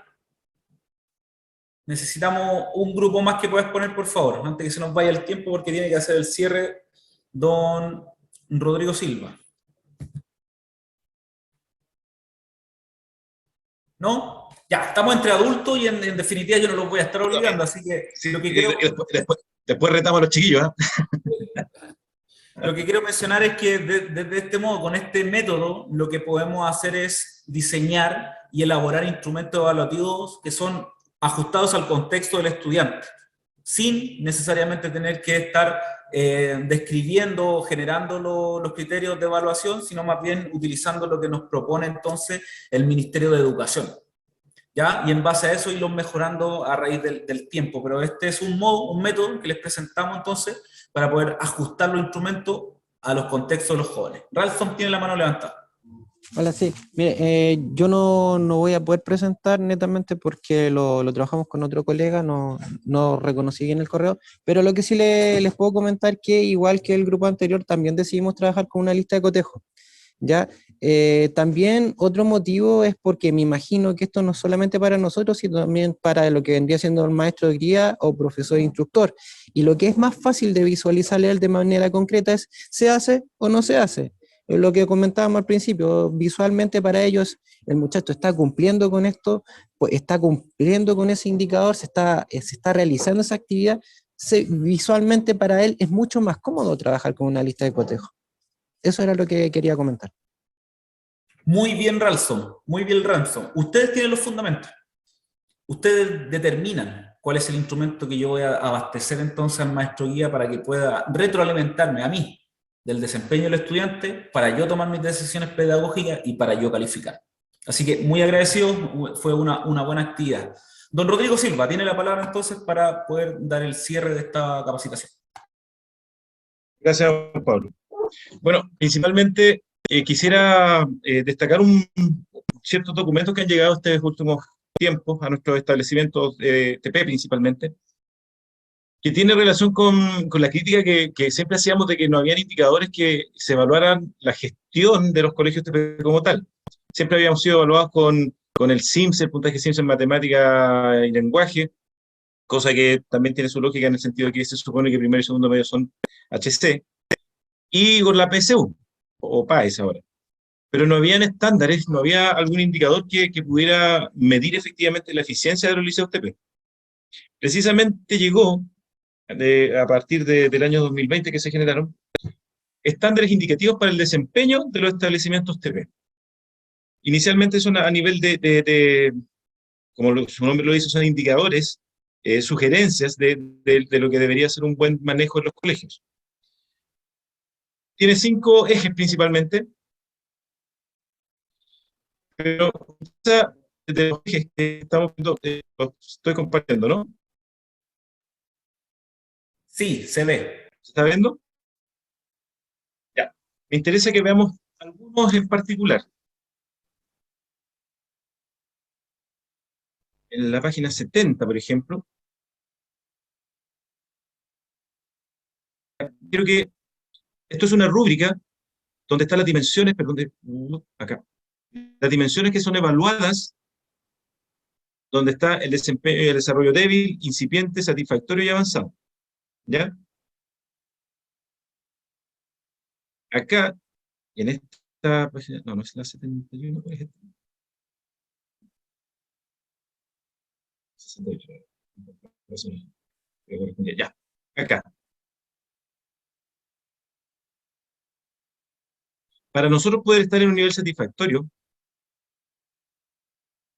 Necesitamos un grupo más que puedas poner, por favor, antes que se nos vaya el tiempo, porque tiene que hacer el cierre don Rodrigo Silva. ¿No? Ya, estamos entre adultos y en definitiva yo no los voy a estar obligando, así que lo que quiero... Después retamos a los chiquillos, ¿eh? Lo que quiero mencionar es que desde este modo, con este método, lo que podemos hacer es diseñar y elaborar instrumentos evaluativos que son ajustados al contexto del estudiante, sin necesariamente tener que estar describiendo o generando los criterios de evaluación, sino más bien utilizando lo que nos propone entonces el Ministerio de Educación, ¿ya? Y en base a eso irlos mejorando a raíz del tiempo, pero este es un método que les presentamos entonces para poder ajustar los instrumentos a los contextos de los jóvenes. Ralston tiene la mano levantada. Hola, sí. Mire, yo no voy a poder presentar netamente porque lo trabajamos con otro colega, no reconocí bien el correo, pero lo que sí les puedo comentar que igual que el grupo anterior también decidimos trabajar con una lista de cotejo, ¿ya? También otro motivo es porque me imagino que esto no es solamente para nosotros, sino también para lo que vendría siendo el maestro de guía o profesor instructor, y lo que es más fácil de visualizar de manera concreta es ¿se hace o no se hace? lo que comentábamos al principio, visualmente para ellos el muchacho está cumpliendo con esto, pues está cumpliendo con ese indicador, se está realizando esa actividad, visualmente para él es mucho más cómodo trabajar con una lista de cotejo. Eso era lo que quería comentar. Muy bien, Ralston, muy bien, Ralston. Ustedes tienen los fundamentos. Ustedes determinan cuál es el instrumento que yo voy a abastecer entonces al maestro guía para que pueda retroalimentarme a mí del desempeño del estudiante, para yo tomar mis decisiones pedagógicas y para yo calificar. Así que muy agradecido, fue una buena actividad. Don Rodrigo Silva, tiene la palabra entonces para poder dar el cierre de esta capacitación. Gracias, Pablo. Bueno, principalmente quisiera destacar ciertos documentos que han llegado estos últimos tiempos a nuestros establecimientos de TP principalmente, que tiene relación con la crítica que siempre hacíamos de que no habían indicadores que se evaluaran la gestión de los colegios TP como tal. Siempre habíamos sido evaluados con el SIMS, el puntaje SIMS en matemática y lenguaje, cosa que también tiene su lógica en el sentido de que se supone que primero y segundo medio son HC, y con la PSU, o PAES ahora. Pero no habían estándares, no había algún indicador que pudiera medir efectivamente la eficiencia de los liceos TP. Precisamente llegó, a partir del año 2020 que se generaron, estándares indicativos para el desempeño de los establecimientos TP. Inicialmente son a nivel como su nombre lo dice, son indicadores, sugerencias de lo que debería ser un buen manejo en los colegios. Tiene 5 ejes principalmente, pero de los ejes que estamos viendo, los estoy compartiendo, ¿no? Sí, se ve. ¿Se está viendo? Ya. Me interesa que veamos algunos en particular. En la página 70, por ejemplo, quiero que esto es una rúbrica donde están las dimensiones, perdón, acá. Las dimensiones que son evaluadas, donde está el desempeño y el desarrollo débil, incipiente, satisfactorio y avanzado. ¿Ya? Acá, en esta página, no es la 71, es esta. 68. Ya, acá. Para nosotros poder estar en un nivel satisfactorio,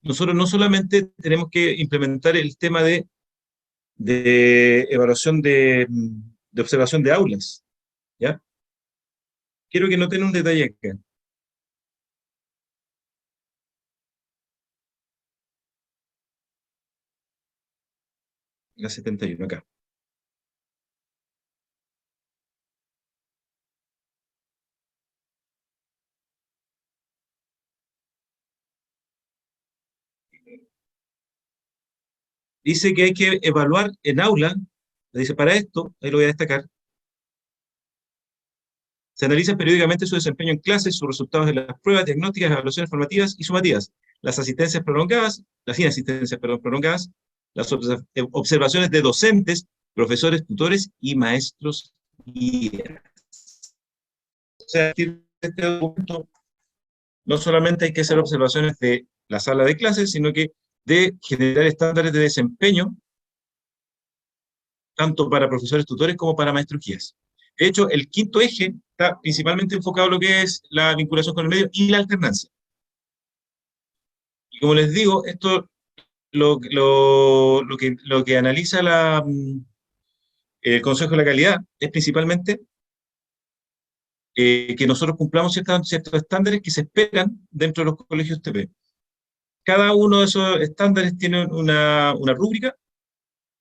nosotros no solamente tenemos que implementar el tema de evaluación de observación de aulas, ¿ya? Quiero que noten un detalle acá. La 71, acá. Dice que hay que evaluar en aula, dice para esto, ahí lo voy a destacar, se analiza periódicamente su desempeño en clases, sus resultados de las pruebas diagnósticas, evaluaciones formativas y sumativas, las asistencias prolongadas, las inasistencias prolongadas, las observaciones de docentes, profesores, tutores y maestros guías. O sea, este documento no solamente hay que hacer observaciones de la sala de clases, sino que de generar estándares de desempeño, tanto para profesores tutores como para maestros guías. De hecho, el quinto eje está principalmente enfocado en lo que es la vinculación con el medio y la alternancia. Y como les digo, esto lo que analiza el Consejo de la Calidad es principalmente que nosotros cumplamos ciertos estándares que se esperan dentro de los colegios TP. Cada uno de esos estándares tiene una rúbrica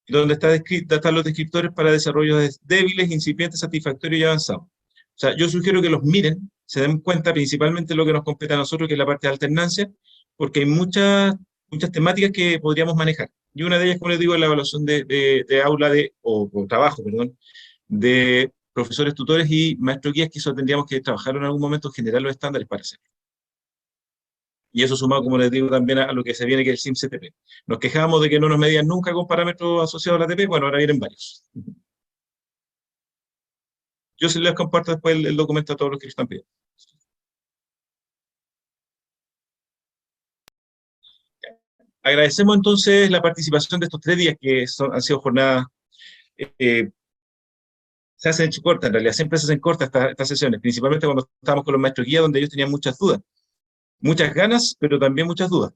donde están los descriptores para desarrollos débiles, incipientes, satisfactorios y avanzados. O sea, yo sugiero que los miren, se den cuenta principalmente de lo que nos compete a nosotros, que es la parte de alternancia, porque hay muchas temáticas que podríamos manejar. Y una de ellas, como les digo, es la evaluación de aula o trabajo, perdón, de profesores tutores y maestros guías, que eso tendríamos que trabajar en algún momento, generar los estándares para hacerlo. Y eso sumado, como les digo, también a lo que se viene, que es el SIMS-TP. Nos quejábamos de que no nos medían nunca con parámetros asociados a la TP, bueno, ahora vienen varios. Yo sí les comparto después el documento a todos los que lo están pidiendo. Agradecemos entonces la participación de estos 3 días que han sido jornadas, se hacen cortas en realidad, siempre se hacen cortas estas sesiones, principalmente cuando estábamos con los maestros guía, donde ellos tenían muchas dudas, muchas ganas, pero también muchas dudas.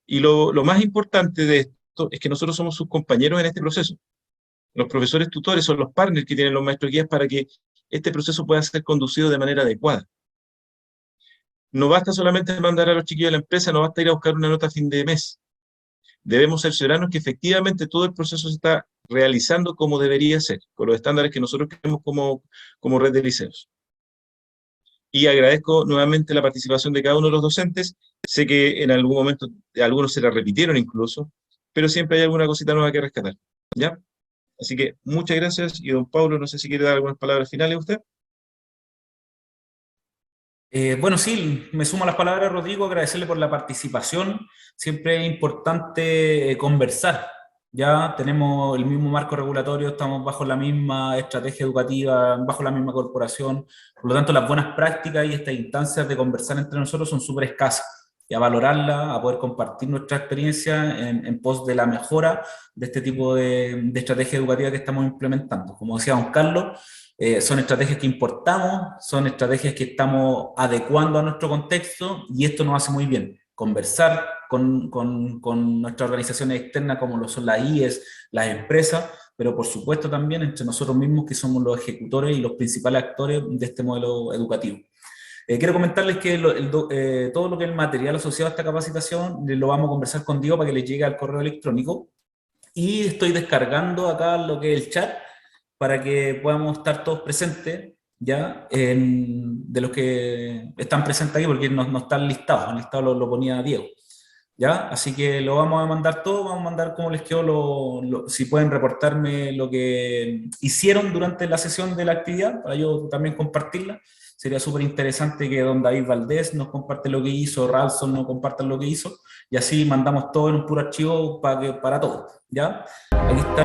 Y lo más importante de esto es que nosotros somos sus compañeros en este proceso. Los profesores tutores son los partners que tienen los maestros guías para que este proceso pueda ser conducido de manera adecuada. No basta solamente mandar a los chiquillos de la empresa, no basta ir a buscar una nota a fin de mes. Debemos cerciorarnos que efectivamente todo el proceso se está realizando como debería ser, con los estándares que nosotros queremos como red de liceos. Y agradezco nuevamente la participación de cada uno de los docentes. Sé que en algún momento algunos se la repitieron incluso, pero siempre hay alguna cosita nueva que rescatar, ¿ya? Así que muchas gracias, y don Pablo, no sé si quiere dar algunas palabras finales a usted. Bueno, sí, me sumo a las palabras de Rodrigo, agradecerle por la participación. Siempre es importante conversar. Ya tenemos el mismo marco regulatorio, estamos bajo la misma estrategia educativa, bajo la misma corporación. Por lo tanto, las buenas prácticas y estas instancias de conversar entre nosotros son súper escasas. Y a valorarla, a poder compartir nuestra experiencia en pos de la mejora de este tipo de estrategia educativa que estamos implementando. Como decía don Carlos, son estrategias que importamos, son estrategias que estamos adecuando a nuestro contexto, y esto nos hace muy bien. Conversar con nuestras organizaciones externas como lo son las IES, las empresas, pero por supuesto también entre nosotros mismos, que somos los ejecutores y los principales actores de este modelo educativo. Quiero comentarles que todo lo que es el material asociado a esta capacitación lo vamos a conversar con Diego para que les llegue al correo electrónico, y estoy descargando acá lo que es el chat para que podamos estar todos presentes, ya, de los que están presentes aquí, porque no están listados, el listado lo ponía Diego, ya, así que lo vamos a mandar todo, vamos a mandar cómo les quedó, si pueden reportarme lo que hicieron durante la sesión de la actividad, para yo también compartirla. Sería súper interesante que don David Valdés nos comparte lo que hizo, Ralson nos comparta lo que hizo, y así mandamos todo en un puro archivo para todos, ¿ya? Aquí está